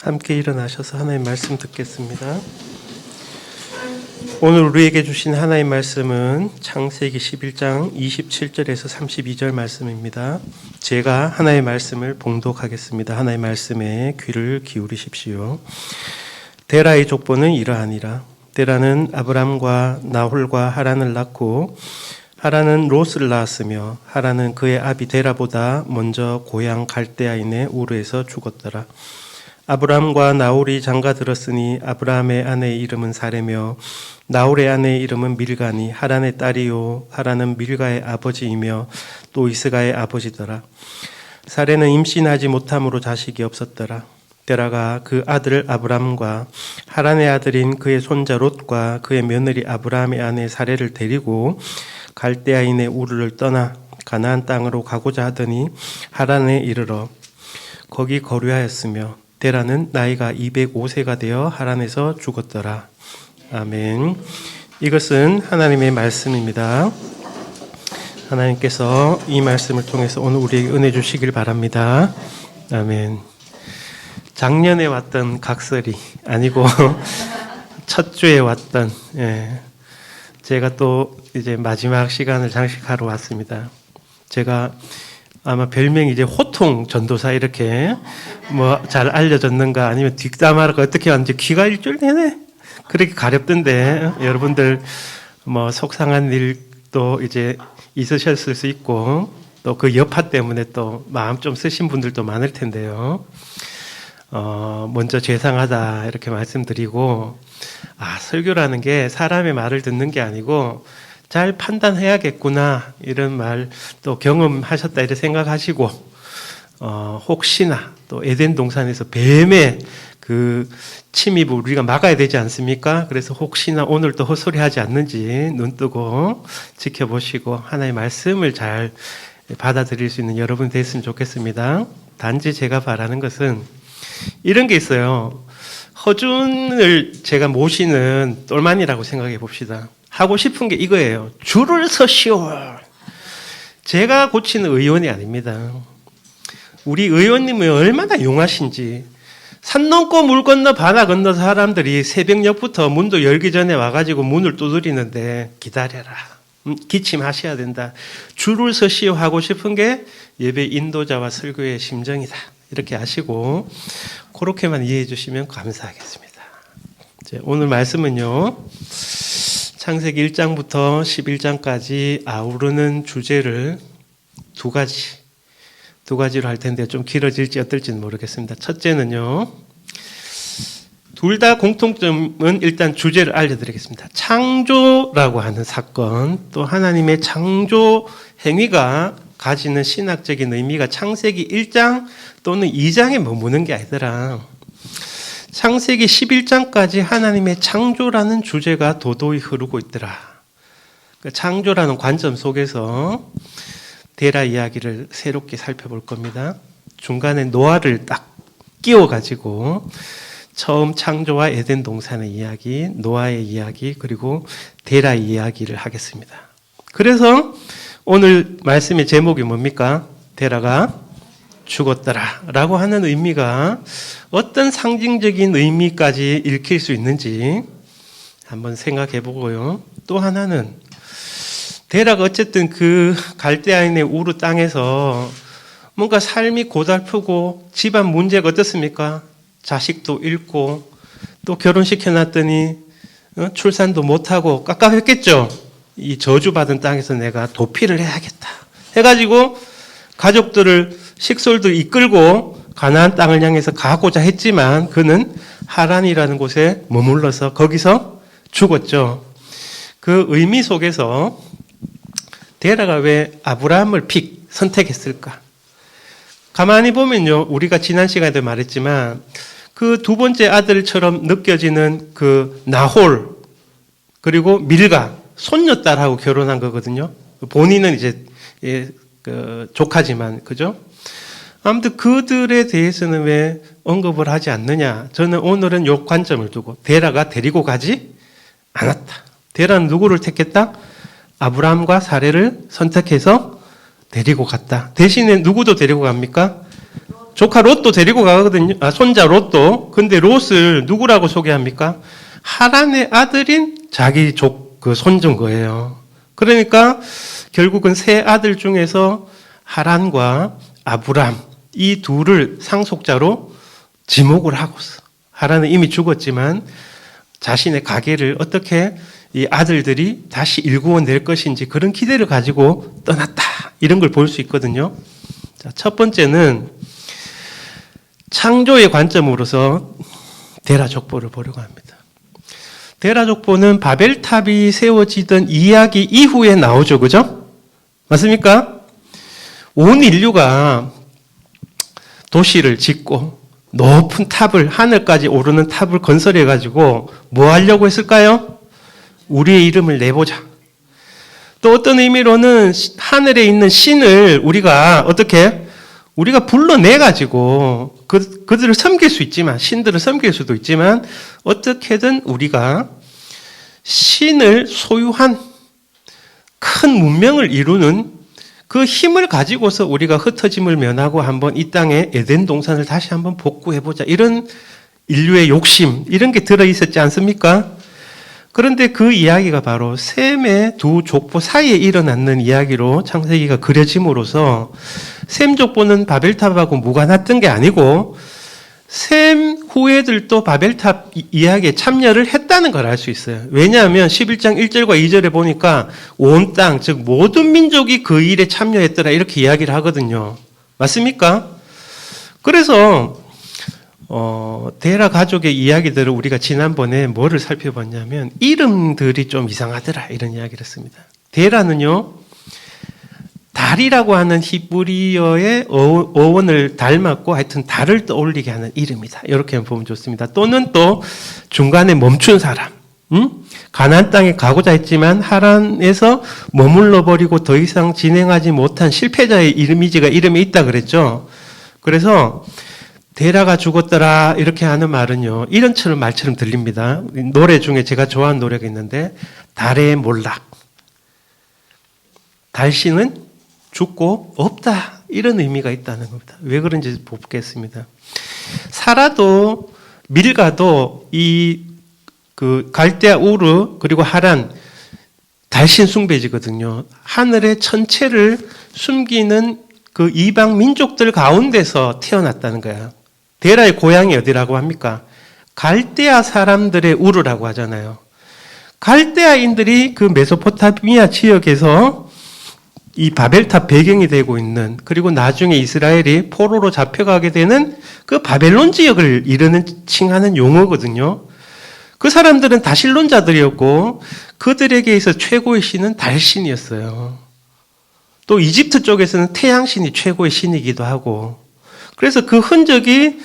함께 일어나셔서 하나님 말씀 듣겠습니다. 오늘 우리에게 주신 하나님 말씀은 창세기 11장 27절에서 32절 말씀입니다. 제가 하나님의 말씀을 봉독하겠습니다. 하나님의 말씀에 귀를 기울이십시오. 데라의 족보는 이러하니라. 데라는 아브람과 나홀과 하란을 낳고 하란은 롯을 낳았으며 하란은 그의 아비 데라보다 먼저 고향 갈대아인의 우르에서 죽었더라. 아브람과 나홀이 장가들었으니 아브람의 아내의 이름은 사레며 나홀의 아내의 이름은 밀가니 하란의 딸이요 하란은 밀가의 아버지이며 또 이스가의 아버지더라. 사레는 임신하지 못함으로 자식이 없었더라. 데라가 그 아들 아브람과 하란의 아들인 그의 손자 롯과 그의 며느리 아브람의 아내 사레를 데리고 갈대아인의 우르를 떠나 가나안 땅으로 가고자 하더니 하란에 이르러 거기 거류하였으며 데라는 나이가 205세가 되어 하란에서 죽었더라. 아멘. 이것은 하나님의 말씀입니다. 하나님께서 이 말씀을 통해서 오늘 우리에게 은혜 주시길 바랍니다. 아멘. 작년에 왔던 각설이 아니고 첫 주에 왔던 제가 또 이제 마지막 시간을 장식하러 왔습니다. 제가 아마 별명이 이제 호통 전도사 이렇게 뭐 잘 알려졌는가 아니면 뒷담화가 어떻게 왔는지 귀가 일주일 내내 그렇게 가렵던데 여러분들 뭐 속상한 일도 이제 있으셨을 수 있고 또 그 여파 때문에 또 마음 좀 쓰신 분들도 많을 텐데요. 먼저 죄송하다 이렇게 말씀드리고 설교라는 게 사람의 말을 듣는 게 아니고 잘 판단해야겠구나 이런 말 또 경험하셨다 이렇게 생각하시고 혹시나 또 에덴 동산에서 뱀의 그 침입을 우리가 막아야 되지 않습니까? 그래서 혹시나 오늘 또 헛소리하지 않는지 눈 뜨고 지켜보시고 하나님의 말씀을 잘 받아들일 수 있는 여러분 됐으면 좋겠습니다. 단지 제가 바라는 것은 이런 게 있어요. 허준을 제가 모시는 똘만이라고 생각해 봅시다. 하고 싶은 게 이거예요. 줄을 서시오. 제가 고치는 의원이 아닙니다. 우리 의원님이 얼마나 용하신지 산 넘고 물 건너 바다 건너 사람들이 새벽녘부터 문도 열기 전에 와가지고 문을 두드리는데 기다려라. 기침하셔야 된다. 줄을 서시오 하고 싶은 게 예배 인도자와 설교의 심정이다. 이렇게 아시고 그렇게만 이해해 주시면 감사하겠습니다. 오늘 말씀은요. 창세기 1장부터 11장까지 아우르는 주제를 두 가지로 할 텐데 좀 길어질지 어떨지는 모르겠습니다. 첫째는요. 둘 다 공통점은 일단 주제를 알려드리겠습니다. 창조라고 하는 사건, 또 하나님의 창조 행위가 가지는 신학적인 의미가 창세기 1장 또는 2장에 머무는 게 아니더라. 창세기 11장까지 하나님의 창조라는 주제가 도도히 흐르고 있더라. 그 창조라는 관점 속에서 데라 이야기를 새롭게 살펴볼 겁니다. 중간에 노아를 딱 끼워가지고 처음 창조와 에덴 동산의 이야기, 노아의 이야기, 그리고 데라 이야기를 하겠습니다. 그래서 오늘 말씀의 제목이 뭡니까? 데라가 죽었더라 라고 하는 의미가 어떤 상징적인 의미까지 읽힐 수 있는지 한번 생각해 보고요. 또 하나는 데라가 어쨌든 그 갈대아인의 우르 땅에서 뭔가 삶이 고달프고 집안 문제가 어떻습니까? 자식도 잃고 또 결혼시켜놨더니 출산도 못하고 깝깝했겠죠. 이 저주받은 땅에서 내가 도피를 해야겠다 해가지고 가족들을 식솔도 이끌고 가나안 땅을 향해서 가고자 했지만 그는 하란이라는 곳에 머물러서 거기서 죽었죠. 그 의미 속에서 데라가 왜 아브라함을 선택했을까? 가만히 보면요. 우리가 지난 시간에도 말했지만 그 두 번째 아들처럼 느껴지는 그 나홀 그리고 밀가 손녀딸하고 결혼한 거거든요. 본인은 이제 조카지만 그죠? 아무튼 그들에 대해서는 왜 언급을 하지 않느냐? 저는 오늘은 요 관점을 두고 데라가 데리고 가지 않았다. 데라는 누구를 택했다? 아브라함과 사레를 선택해서 데리고 갔다. 대신에 누구도 데리고 갑니까? 조카 롯도 데리고 가거든요. 손자 롯도. 근데 롯을 누구라고 소개합니까? 하란의 아들인 자기 그 손주인 거예요. 그러니까 결국은 세 아들 중에서 하란과 아브람 이 둘을 상속자로 지목을 하고서 하란은 이미 죽었지만 자신의 가계를 어떻게 이 아들들이 다시 일구어 낼 것인지 그런 기대를 가지고 떠났다. 이런 걸 볼 수 있거든요. 자, 첫 번째는 창조의 관점으로서 데라 족보를 보려고 합니다. 데라 족보는 바벨탑이 세워지던 이야기 이후에 나오죠. 그죠? 맞습니까? 온 인류가 도시를 짓고 높은 탑을, 하늘까지 오르는 탑을 건설해 가지고 뭐 하려고 했을까요? 우리의 이름을 내보자. 또 어떤 의미로는 하늘에 있는 신을 우리가 어떻게 우리가 불러내 가지고 그들을 섬길 수 있지만 신들을 섬길 수도 있지만 어떻게든 우리가 신을 소유한 큰 문명을 이루는 그 힘을 가지고서 우리가 흩어짐을 면하고 한번 이 땅에 에덴 동산을 다시 한번 복구해보자. 이런 인류의 욕심, 이런 게 들어있었지 않습니까? 그런데 그 이야기가 바로 셈의 두 족보 사이에 일어났는 이야기로 창세기가 그려짐으로써 셈 족보는 바벨탑하고 무관했던 게 아니고 셈 후예들도 바벨탑 이야기에 참여를 했다는 걸 알 수 있어요. 왜냐하면 11장 1절과 2절에 보니까 온 땅, 즉 모든 민족이 그 일에 참여했더라 이렇게 이야기를 하거든요. 맞습니까? 그래서 데라 가족의 이야기들을 우리가 지난번에 뭐를 살펴봤냐면 이름들이 좀 이상하더라 이런 이야기를 했습니다. 데라는요. 달이라고 하는 히브리어의 어원을 닮았고 하여튼 달을 떠올리게 하는 이름이다. 이렇게 보면 좋습니다. 또는 또 중간에 멈춘 사람. 가나안 땅에 가고자 했지만 하란에서 머물러 버리고 더 이상 진행하지 못한 실패자의 이미지가 이름에 있다 그랬죠. 그래서 데라가 죽었더라 이렇게 하는 말은요. 이런 말처럼 들립니다. 노래 중에 제가 좋아하는 노래가 있는데 달의 몰락. 달신은 죽고 없다 이런 의미가 있다는 겁니다. 왜 그런지 보겠습니다. 사라도 밀가도 이 그 갈대아 우르 그리고 하란 달신 숭배지거든요. 하늘의 천체를 숨기는 그 이방 민족들 가운데서 태어났다는 거야. 데라의 고향이 어디라고 합니까? 갈대아 사람들의 우르라고 하잖아요. 갈대아인들이 그 메소포타미아 지역에서 이 바벨탑 배경이 되고 있는 그리고 나중에 이스라엘이 포로로 잡혀가게 되는 그 바벨론 지역을 칭하는 용어거든요. 그 사람들은 다실론자들이었고 그들에게 있어 최고의 신은 달신이었어요. 또 이집트 쪽에서는 태양신이 최고의 신이기도 하고 그래서 그 흔적이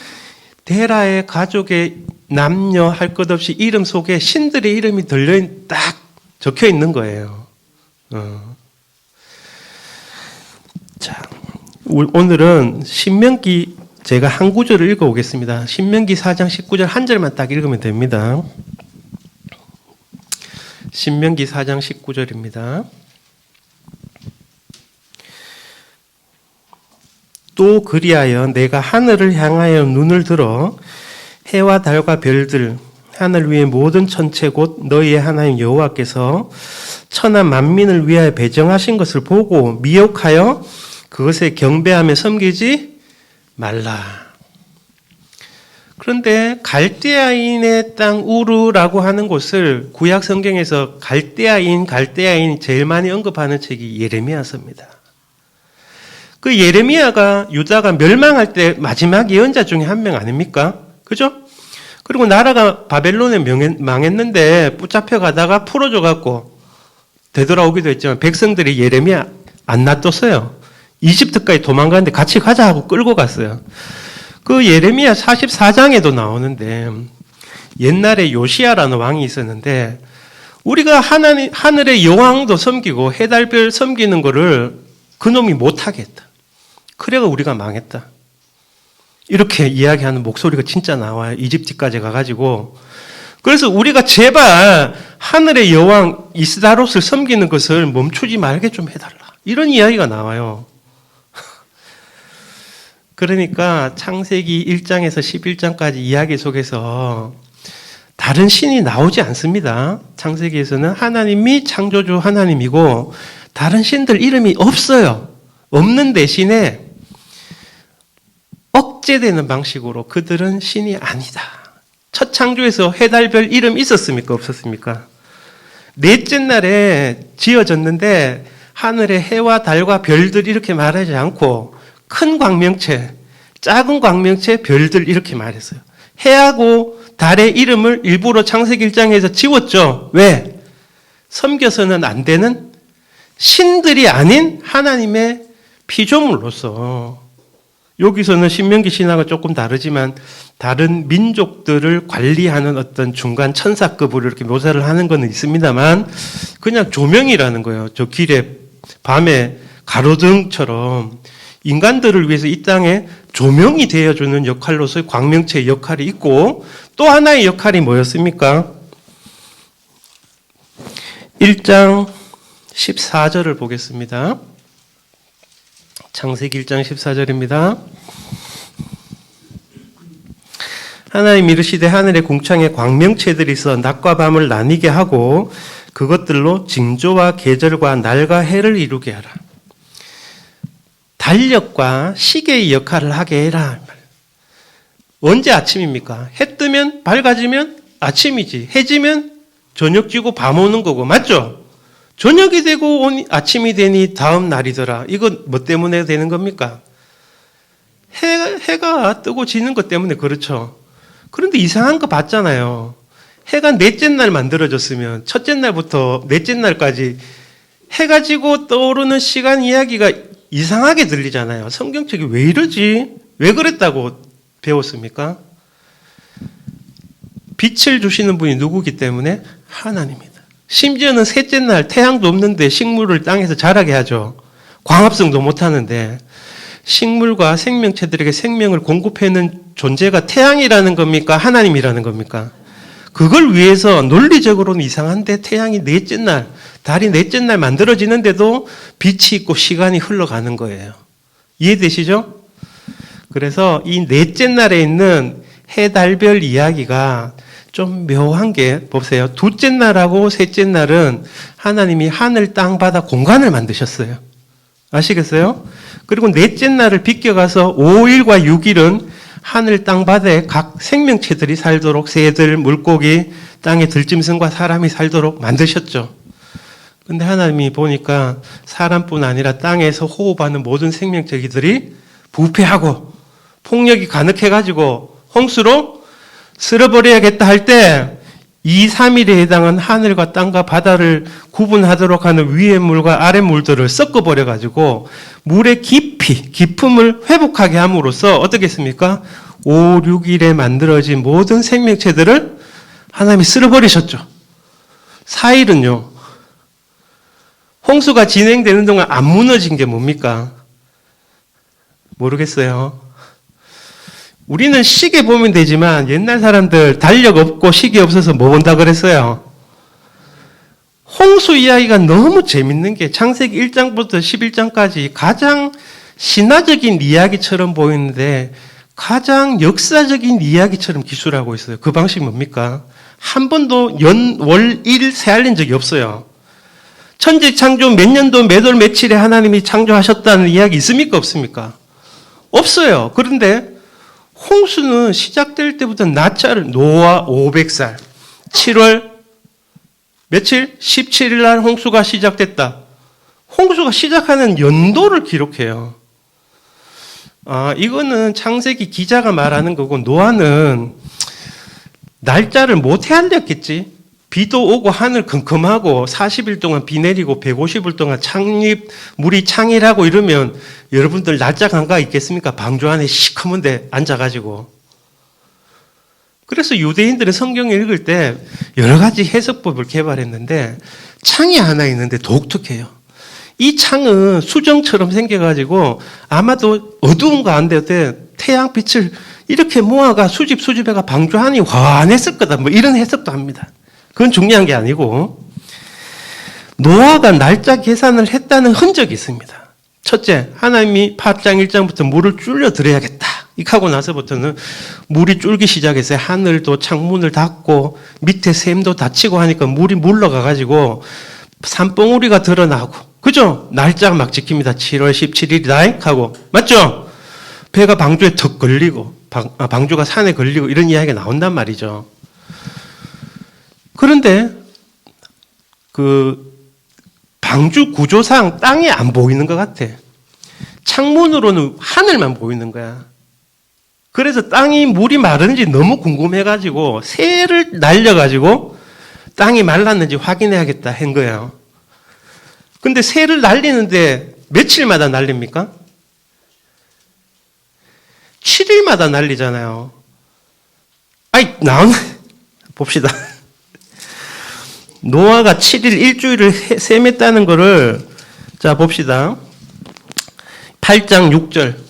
데라의 가족의 남녀 할 것 없이 이름 속에 신들의 이름이 딱 적혀 있는 거예요. 자, 오늘은 신명기 제가 한 구절을 읽어오겠습니다. 신명기 4장 19절 한 절만 딱 읽으면 됩니다. 신명기 4장 19절입니다. 또 그리하여 내가 하늘을 향하여 눈을 들어 해와 달과 별들 하늘 위의 모든 천체 곧 너희의 하나님 여호와께서 천하 만민을 위하여 배정하신 것을 보고 미혹하여 그것에 경배하며 섬기지 말라. 그런데 갈대아인의 땅 우르라고 하는 곳을 구약 성경에서 갈대아인 제일 많이 언급하는 책이 예레미야서입니다. 그 예레미야가 유다가 멸망할 때 마지막 예언자 중에 한 명 아닙니까? 그죠? 그리고 나라가 바벨론에 망했는데 붙잡혀 가다가 풀어져 갖고 되돌아오기도 했지만 백성들이 예레미야 안 놔뒀어요. 이집트까지 도망가는데 같이 가자 하고 끌고 갔어요. 그 예레미야 44장에도 나오는데 옛날에 요시야라는 왕이 있었는데 우리가 하늘의 여왕도 섬기고 해달별 섬기는 거를 그놈이 못하게 했다. 그래가 우리가 망했다. 이렇게 이야기하는 목소리가 진짜 나와요. 이집트까지 가가지고. 그래서 우리가 제발 하늘의 여왕 이스다롯을 섬기는 것을 멈추지 말게 좀 해달라. 이런 이야기가 나와요. 그러니까 창세기 1장에서 11장까지 이야기 속에서 다른 신이 나오지 않습니다. 창세기에서는 하나님이 창조주 하나님이고 다른 신들 이름이 없어요. 없는 대신에 억제되는 방식으로 그들은 신이 아니다. 첫 창조에서 해달별 이름 있었습니까? 없었습니까? 넷째 날에 지어졌는데 하늘에 해와 달과 별들 이렇게 말하지 않고 큰 광명체, 작은 광명체, 별들 이렇게 말했어요. 해하고 달의 이름을 일부러 창세기 1장에서 지웠죠. 왜? 섬겨서는 안 되는 신들이 아닌 하나님의 피조물로서. 여기서는 신명기 신학은 조금 다르지만 다른 민족들을 관리하는 어떤 중간 천사급으로 이렇게 묘사를 하는 것은 있습니다만 그냥 조명이라는 거예요. 저 길에 밤에 가로등처럼 인간들을 위해서 이 땅에 조명이 되어주는 역할로서의 광명체의 역할이 있고 또 하나의 역할이 뭐였습니까? 1장 14절을 보겠습니다. 창세기 1장 14절입니다. 하나님 이르시되 하늘의 궁창에 광명체들이 있어 낮과 밤을 나뉘게 하고 그것들로 징조와 계절과 날과 해를 이루게 하라. 달력과 시계의 역할을 하게 해라. 언제 아침입니까? 해 뜨면 밝아지면 아침이지. 해 지면 저녁 지고 밤 오는 거고 맞죠? 저녁이 되고 아침이 되니 다음 날이더라. 이거 뭐 때문에 되는 겁니까? 해가 뜨고 지는 것 때문에 그렇죠. 그런데 이상한 거 봤잖아요. 해가 넷째 날 만들어졌으면 첫째 날부터 넷째 날까지 해가 지고 떠오르는 시간 이야기가 이상하게 들리잖아요. 성경책이 왜 이러지? 왜 그랬다고 배웠습니까? 빛을 주시는 분이 누구기 때문에? 하나님입니다. 심지어는 셋째 날 태양도 없는데 식물을 땅에서 자라게 하죠. 광합성도 못하는데 식물과 생명체들에게 생명을 공급해내는 존재가 태양이라는 겁니까? 하나님이라는 겁니까? 그걸 위해서 논리적으로는 이상한데 태양이 넷째 날, 달이 넷째 날 만들어지는데도 빛이 있고 시간이 흘러가는 거예요. 이해되시죠? 그래서 이 넷째 날에 있는 해, 달, 별 이야기가 좀 묘한 게 보세요. 둘째 날하고 셋째 날은 하나님이 하늘, 땅, 바다, 공간을 만드셨어요. 아시겠어요? 그리고 넷째 날을 비껴가서 5일과 6일은 하늘, 땅, 바다에 각 생명체들이 살도록 새들, 물고기, 땅의 들짐승과 사람이 살도록 만드셨죠. 근데 하나님이 보니까 사람뿐 아니라 땅에서 호흡하는 모든 생명체들이 부패하고 폭력이 가득해가지고 홍수로 쓸어버려야겠다 할 때 2, 3일에 해당한 하늘과 땅과 바다를 구분하도록 하는 위의 물과 아래 물들을 섞어버려가지고 물의 깊음을 회복하게 함으로써 어떻게 했습니까? 5, 6일에 만들어진 모든 생명체들을 하나님이 쓸어버리셨죠. 4일은요. 홍수가 진행되는 동안 안 무너진 게 뭡니까? 모르겠어요. 우리는 시계 보면 되지만 옛날 사람들 달력 없고 시계 없어서 뭐 본다 그랬어요? 홍수 이야기가 너무 재밌는 게 창세기 1장부터 11장까지 가장 신화적인 이야기처럼 보이는데 가장 역사적인 이야기처럼 기술하고 있어요. 그 방식이 뭡니까? 한 번도 연, 월, 일 세알린 적이 없어요. 천지 창조 몇 년도 몇 월 며칠에 하나님이 창조하셨다는 이야기 있습니까? 없습니까? 없어요. 그런데 홍수는 시작될 때부터 날짜를 노아 500살 7월 며칠? 17일 날 홍수가 시작됐다. 홍수가 시작하는 연도를 기록해요. 이거는 창세기 기자가 말하는 거고 노아는 날짜를 못 헤아렸겠지. 비도 오고 하늘 컴컴하고 40일 동안 비 내리고 150일 동안 물이 창일하고 이러면 여러분들 날짜 감각 있겠습니까? 방주 안에 시커먼데 앉아가지고. 그래서 유대인들은 성경을 읽을 때 여러 가지 해석법을 개발했는데 창이 하나 있는데 독특해요. 이 창은 수정처럼 생겨가지고 아마도 어두운 가운데 태양빛을 이렇게 모아가 수집해가 방주 안이 환했을 거다. 뭐 이런 해석도 합니다. 그건 중요한 게 아니고 노아가 날짜 계산을 했다는 흔적이 있습니다. 첫째, 하나님이 파악장 1장부터 물을 줄여드려야겠다. 이렇게 하고 나서부터는 물이 줄기 시작했어요. 하늘도 창문을 닫고 밑에 샘도 닫히고 하니까 물이 물러가가지고 산봉우리가 드러나고, 그죠? 날짜가 막 지킵니다. 7월 17일이다 하고, 맞죠? 배가 방주에 턱 걸리고, 방주가 산에 걸리고 이런 이야기가 나온단 말이죠. 그런데 그 방주 구조상 땅이 안 보이는 것 같아. 창문으로는 하늘만 보이는 거야. 그래서 땅이 물이 마른지 너무 궁금해가지고 새를 날려가지고 땅이 말랐는지 확인해야겠다 한 거예요. 근데 새를 날리는데 며칠마다 날립니까? 7일마다 날리잖아요. 아이, 봅시다. 노아가 7일 일주일을 셈했다는 거를, 자, 봅시다. 8장 6절.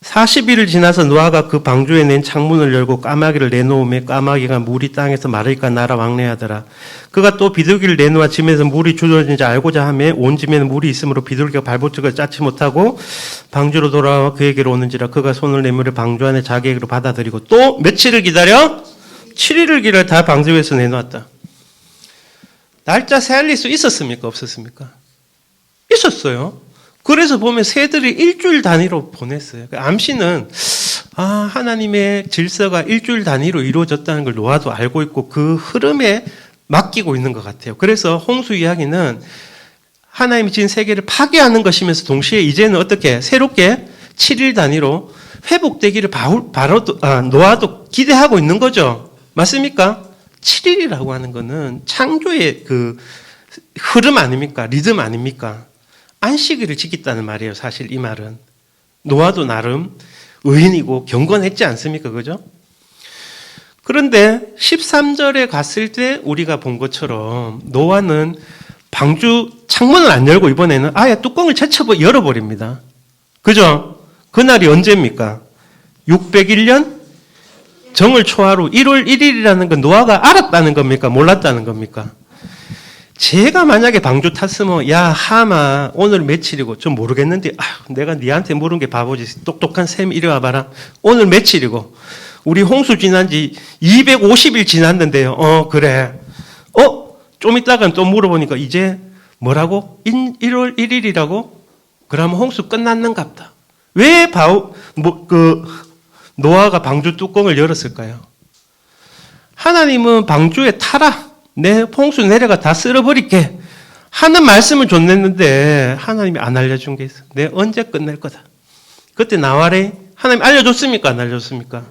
40일을 지나서 노아가 그 방주에 낸 창문을 열고 까마귀를 내놓으며 까마귀가 물이 땅에서 마르니까 날아 왕래하더라. 그가 또 비둘기를 내놓아 짐에서 물이 줄어든지 알고자 하며 온 짐에는 물이 있으므로 비둘기가 발버둥을 짜지 못하고 방주로 돌아와 그에게로 오는지라. 그가 손을 내밀어 방주 안에 자기에게로 받아들이고 또 며칠을 기다려? 7일을 기다려 다 방주에서 내놓았다. 날짜 세알릴 수 있었습니까? 없었습니까? 있었어요. 그래서 보면 새들이 일주일 단위로 보냈어요. 암시는 하나님의 질서가 일주일 단위로 이루어졌다는 걸 노아도 알고 있고 그 흐름에 맡기고 있는 것 같아요. 그래서 홍수 이야기는 하나님이 지은 세계를 파괴하는 것이면서 동시에 이제는 어떻게 새롭게 7일 단위로 회복되기를 노아도 기대하고 있는 거죠. 맞습니까? 7일이라고 하는 거는 창조의 그 흐름 아닙니까? 리듬 아닙니까? 안식일을 지켰다는 말이에요. 사실 이 말은. 노아도 나름 의인이고 경건했지 않습니까? 그죠? 그런데 13절에 갔을 때 우리가 본 것처럼 노아는 방주 창문을 안 열고 이번에는 아예 뚜껑을 열어버립니다. 그죠? 그날이 언제입니까? 601년 정월 초하루 1월 1일이라는 건 노아가 알았다는 겁니까? 몰랐다는 겁니까? 제가 만약에 방주 탔으면 야 하마 오늘 며칠이고 좀 모르겠는데 내가 니한테 물은 게 바보지. 똑똑한 셈 이리 와봐라. 오늘 며칠이고 우리 홍수 지난 지 250일 지났는데요. 그래. 좀 있다가 또 물어보니까 이제 뭐라고? 1월 1일이라고? 그러면 홍수 끝났는갑다. 왜 노아가 방주 뚜껑을 열었을까요? 하나님은 방주에 타라. 내 홍수 내려가 다 쓸어버릴게 하는 말씀을 줬는데 하나님이 안 알려준 게 있어. 내 언제 끝낼 거다. 그때 나와래. 하나님 알려줬습니까? 안 알려줬습니까?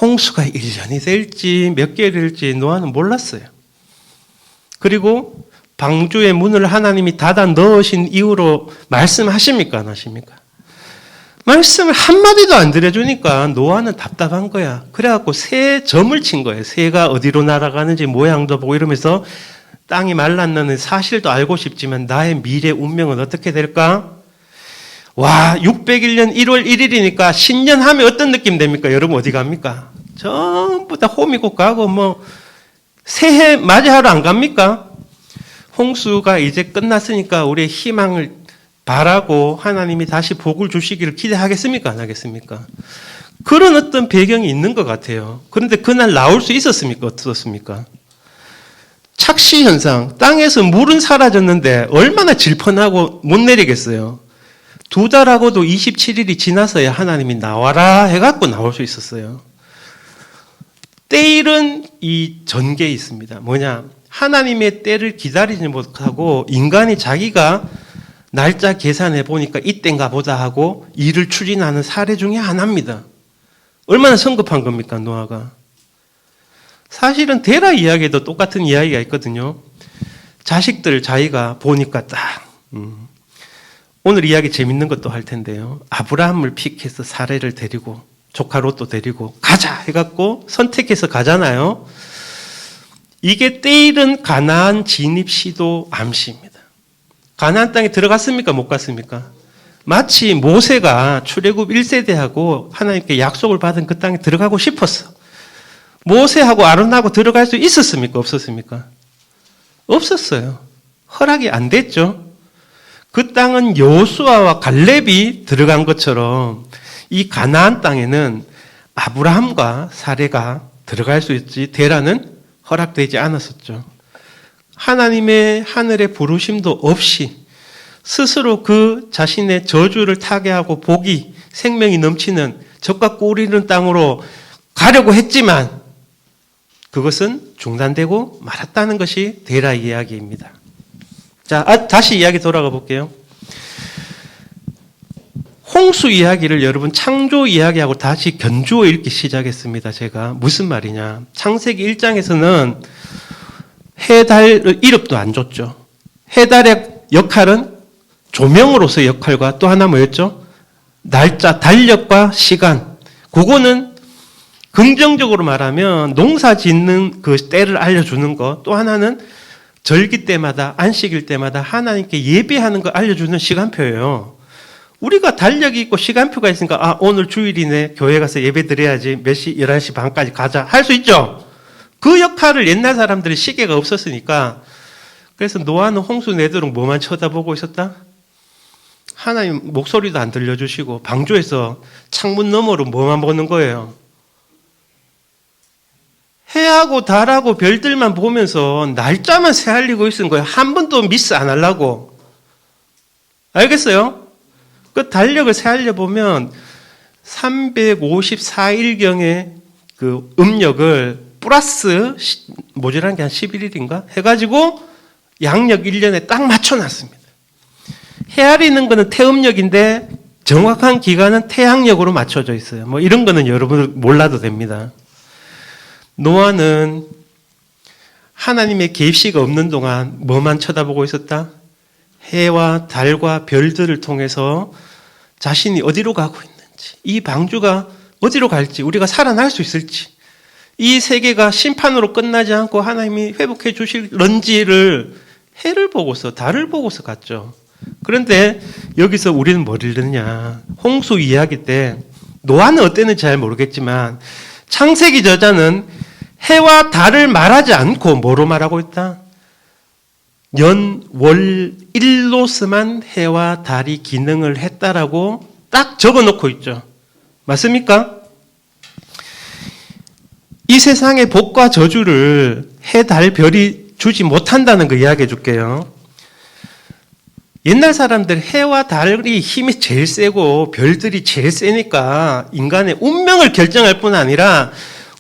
홍수가 1년이 될지 몇 개월이 될지 노아는 몰랐어요. 그리고 방주의 문을 하나님이 닫아 넣으신 이후로 말씀하십니까? 안 하십니까? 말씀을 한마디도 안 들려주니까 노아는 답답한 거야. 그래갖고 새 점을 친 거예요. 새가 어디로 날아가는지 모양도 보고 이러면서 땅이 말랐는 사실도 알고 싶지만 나의 미래 운명은 어떻게 될까? 와, 601년 1월 1일이니까 신년 하면 어떤 느낌 됩니까? 여러분 어디 갑니까? 전부 다 홈이고 가고 새해 맞이하러 안 갑니까? 홍수가 이제 끝났으니까 우리의 희망을 바라고 하나님이 다시 복을 주시기를 기대하겠습니까? 안 하겠습니까? 그런 어떤 배경이 있는 것 같아요. 그런데 그날 나올 수 있었습니까? 어떻습니까? 착시 현상, 땅에서 물은 사라졌는데 얼마나 질펀하고 못 내리겠어요. 2달하고도 27일이 지나서야 하나님이 나와라 해갖고 나올 수 있었어요. 때일은 이 전개에 있습니다. 뭐냐? 하나님의 때를 기다리지 못하고 인간이 자기가 날짜 계산해 보니까 이때인가 보다 하고 일을 추진하는 사례 중에 하나입니다. 얼마나 성급한 겁니까, 노아가? 사실은 데라 이야기에도 똑같은 이야기가 있거든요. 자식들 자기가 보니까 딱 오늘 이야기 재밌는 것도 할 텐데요. 아브라함을 픽해서 사례를 데리고 조카 롯도 데리고 가자 해갖고 선택해서 가잖아요. 이게 때일은 가나안 진입 시도 암시입니다. 가나안 땅에 들어갔습니까? 못 갔습니까? 마치 모세가 출애굽 1세대하고 하나님께 약속을 받은 그 땅에 들어가고 싶었어. 모세하고 아론하고 들어갈 수 있었습니까? 없었습니까? 없었어요. 허락이 안 됐죠. 그 땅은 여호수아와 갈렙이 들어간 것처럼 이 가나안 땅에는 아브라함과 사레가 들어갈 수 있지 데라는 허락되지 않았었죠. 하나님의 하늘의 부르심도 없이 스스로 그 자신의 저주를 타개하고 복이 생명이 넘치는 젖과 꿀이는 땅으로 가려고 했지만 그것은 중단되고 말았다는 것이 데라의 이야기입니다. 자, 다시 이야기 돌아가 볼게요. 홍수 이야기를 여러분 창조 이야기하고 다시 견주어 읽기 시작했습니다. 제가 무슨 말이냐. 창세기 1장에서는 해달 이름도 안 줬죠. 해달의 역할은 조명으로서의 역할과 또 하나 뭐였죠? 날짜, 달력과 시간. 그거는 긍정적으로 말하면 농사 짓는 그 때를 알려주는 것. 또 하나는 절기 때마다 안식일 때마다 하나님께 예배하는 걸 알려주는 시간표예요. 우리가 달력이 있고 시간표가 있으니까 오늘 주일이네. 교회 가서 예배 드려야지. 몇 시? 11시 반까지 가자. 할 수 있죠. 그 역할을 옛날 사람들이 시계가 없었으니까 그래서 노아는 홍수 내도록 뭐만 쳐다보고 있었다? 하나님 목소리도 안 들려주시고 방주에서 창문 너머로 뭐만 보는 거예요? 해하고 달하고 별들만 보면서 날짜만 세알리고 있는 거예요. 한 번도 미스 안 하려고. 알겠어요? 그 달력을 세알려 보면 354일경의 그 음력을 플러스 모자란 게 한 11일인가? 해가지고 양력 1년에 딱 맞춰놨습니다. 헤아리는 거는 태음력인데 정확한 기간은 태양력으로 맞춰져 있어요. 뭐 이런 거는 여러분 몰라도 됩니다. 노아는 하나님의 계시가 없는 동안 뭐만 쳐다보고 있었다? 해와 달과 별들을 통해서 자신이 어디로 가고 있는지, 이 방주가 어디로 갈지, 우리가 살아날 수 있을지, 이 세계가 심판으로 끝나지 않고 하나님이 회복해 주실런지를 해를 보고서, 달을 보고서 갔죠. 그런데 여기서 우리는 뭘 읽느냐. 홍수 이야기 때 노아는 어땠는지 잘 모르겠지만 창세기 저자는 해와 달을 말하지 않고 뭐로 말하고 있다? 연, 월, 일로서만 해와 달이 기능을 했다라고 딱 적어놓고 있죠. 맞습니까? 이 세상의 복과 저주를 해, 달, 별이 주지 못한다는 거 이야기해 줄게요. 옛날 사람들 해와 달이 힘이 제일 세고 별들이 제일 세니까 인간의 운명을 결정할 뿐 아니라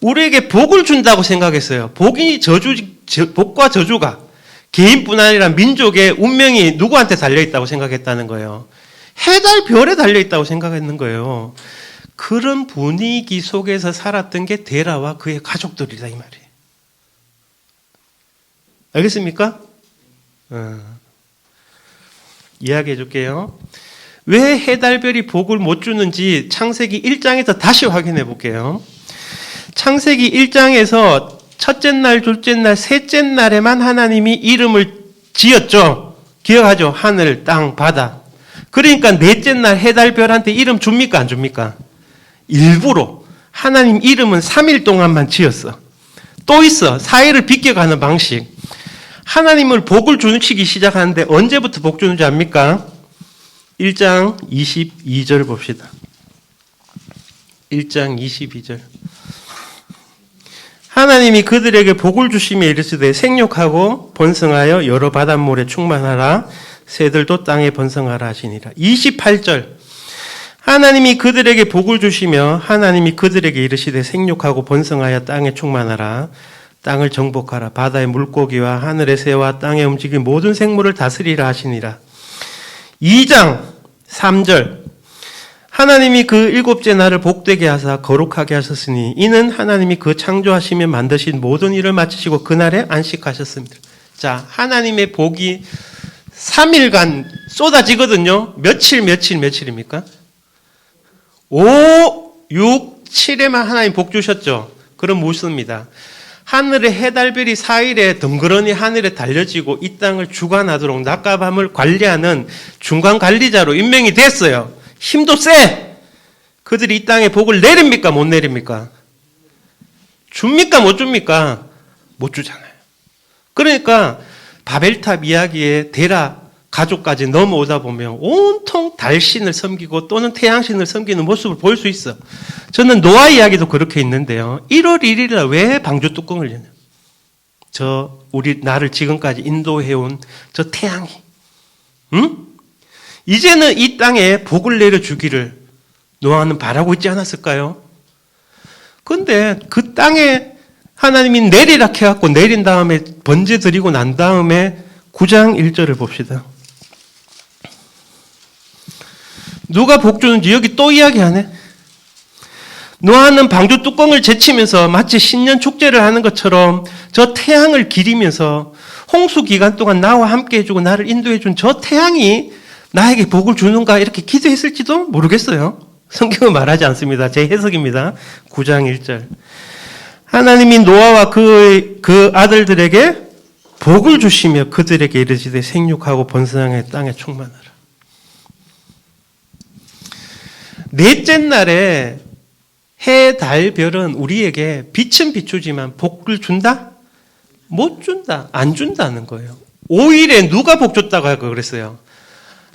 우리에게 복을 준다고 생각했어요. 복과 저주가 개인뿐 아니라 민족의 운명이 누구한테 달려있다고 생각했다는 거예요. 해, 달, 별에 달려있다고 생각했는 거예요. 그런 분위기 속에서 살았던 게 데라와 그의 가족들이다 이 말이에요. 알겠습니까? 이야기해 줄게요. 왜 해, 달, 별이 복을 못 주는지 창세기 1장에서 다시 확인해 볼게요. 창세기 1장에서 첫째 날, 둘째 날, 셋째 날에만 하나님이 이름을 지었죠. 기억하죠? 하늘, 땅, 바다. 그러니까 넷째 날 해, 달, 별한테 이름 줍니까? 안 줍니까? 일부러. 하나님 이름은 3일 동안만 지었어. 또 있어. 4일을 비껴가는 방식. 하나님을 복을 주시기 시작하는데 언제부터 복 주는지 압니까? 1장 22절 봅시다. 1장 22절. 하나님이 그들에게 복을 주시며 이르시되 생육하고 번성하여 여러 바닷물에 충만하라. 새들도 땅에 번성하라 하시니라. 28절. 하나님이 그들에게 복을 주시며 하나님이 그들에게 이르시되 생육하고 번성하여 땅에 충만하라. 땅을 정복하라. 바다의 물고기와 하늘의 새와 땅에 움직인 모든 생물을 다스리라 하시니라. 2장 3절. 하나님이 그 일곱째 날을 복되게 하사 거룩하게 하셨으니 이는 하나님이 그 창조하시며 만드신 모든 일을 마치시고 그날에 안식하셨습니다. 자, 하나님의 복이 3일간 쏟아지거든요. 며칠입니까? 5, 6, 7에만 하나님 복 주셨죠. 그럼 묻습니다. 하늘의 해달별이 4일에 덩그러니 하늘에 달려지고 이 땅을 주관하도록 낮과 밤을 관리하는 중간 관리자로 임명이 됐어요. 힘도 세! 그들이 이 땅에 복을 내립니까? 못 내립니까? 줍니까? 못 줍니까? 못 주잖아요. 그러니까 바벨탑 이야기에 데라 가족까지 넘어오다 보면 온통 달신을 섬기고 또는 태양신을 섬기는 모습을 볼 수 있어. 저는 노아 이야기도 그렇게 있는데요. 1월 1일날 왜 방주 뚜껑을 여냐? 나를 지금까지 인도해온 저 태양이, 응? 이제는 이 땅에 복을 내려주기를 노아는 바라고 있지 않았을까요? 근데 그 땅에 하나님이 내리라 해갖고 내린 다음에 번제 드리고 난 다음에 9장 1절을 봅시다. 누가 복 주는지 여기 또 이야기하네. 노아는 방주 뚜껑을 제치면서 마치 신년 축제를 하는 것처럼 저 태양을 기리면서 홍수 기간 동안 나와 함께 해주고 나를 인도해준 저 태양이 나에게 복을 주는가 이렇게 기도했을지도 모르겠어요. 성경은 말하지 않습니다. 제 해석입니다. 9장 1절. 하나님이 노아와 그 아들들에게 복을 주시며 그들에게 이르시되 생육하고 번성하여 땅에 충만하라. 넷째 날에 해, 달, 별은 우리에게 빛은 비추지만 복을 준다? 못 준다. 안 준다는 거예요. 5일에 누가 복 줬다고 하고 그랬어요?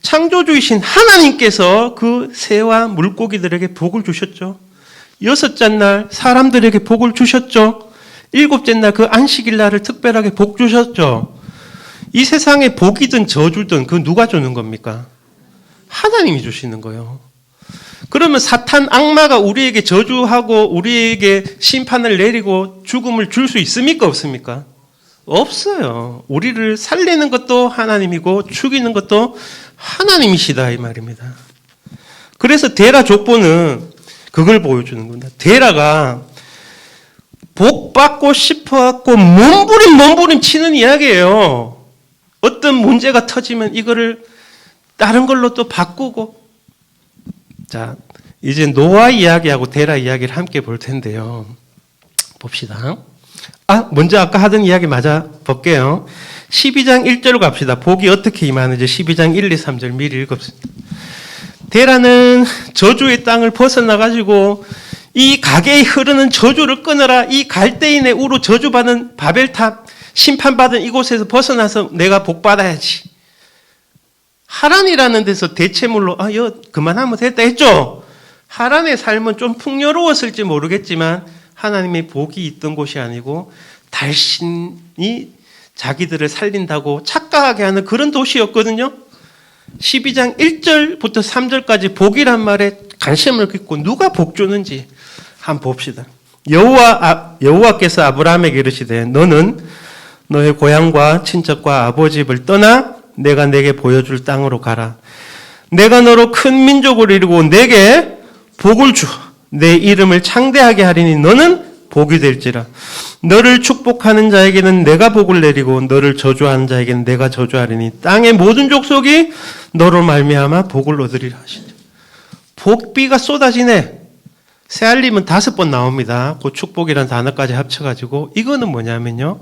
창조주이신 하나님께서 그 새와 물고기들에게 복을 주셨죠. 6째 날 사람들에게 복을 주셨죠. 7째 날 그 안식일 날을 특별하게 복 주셨죠. 이 세상에 복이든 저주든 그 누가 주는 겁니까? 하나님이 주시는 거예요. 그러면 사탄 악마가 우리에게 저주하고 우리에게 심판을 내리고 죽음을 줄 수 있습니까? 없습니까? 없어요. 우리를 살리는 것도 하나님이고 죽이는 것도 하나님이시다 이 말입니다. 그래서 데라 족보는 그걸 보여주는 겁니다. 데라가 복 받고 싶어갖고 몸부림 치는 이야기예요. 어떤 문제가 터지면 이거를 다른 걸로 또 바꾸고. 자, 이제 노아 이야기하고 데라 이야기를 함께 볼 텐데요. 봅시다. 먼저 아까 하던 이야기 맞아 볼게요. 12장 1절로 갑시다. 복이 어떻게 임하는지 12장 1, 2, 3절 미리 읽읍시다. 데라는 저주의 땅을 벗어나가지고 이 가게에 흐르는 저주를 끊어라. 이 갈대인의 우로 저주받은 바벨탑 심판받은 이곳에서 벗어나서 내가 복받아야지. 하란이라는 데서 대체물로 그만하면 됐다 했죠. 하란의 삶은 좀 풍요로웠을지 모르겠지만 하나님의 복이 있던 곳이 아니고 달신이 자기들을 살린다고 착각하게 하는 그런 도시였거든요. 12장 1절부터 3절까지 복이란 말에 관심을 갖고 누가 복 주는지 한번 봅시다. 여호와께서 아브라함에게 이르시되 너는 너의 고향과 친척과 아버지 집을 떠나 내가 내게 보여줄 땅으로 가라. 내가 너로 큰 민족을 이루고 내게 복을 주 내 이름을 창대하게 하리니 너는 복이 될지라. 너를 축복하는 자에게는 내가 복을 내리고 너를 저주하는 자에게는 내가 저주하리니 땅의 모든 족속이 너로 말미암아 복을 얻으리라 하시니. 복비가 쏟아지네. 새알림은 5번 나옵니다. 그 축복이라는 단어까지 합쳐가지고 이거는 뭐냐면요.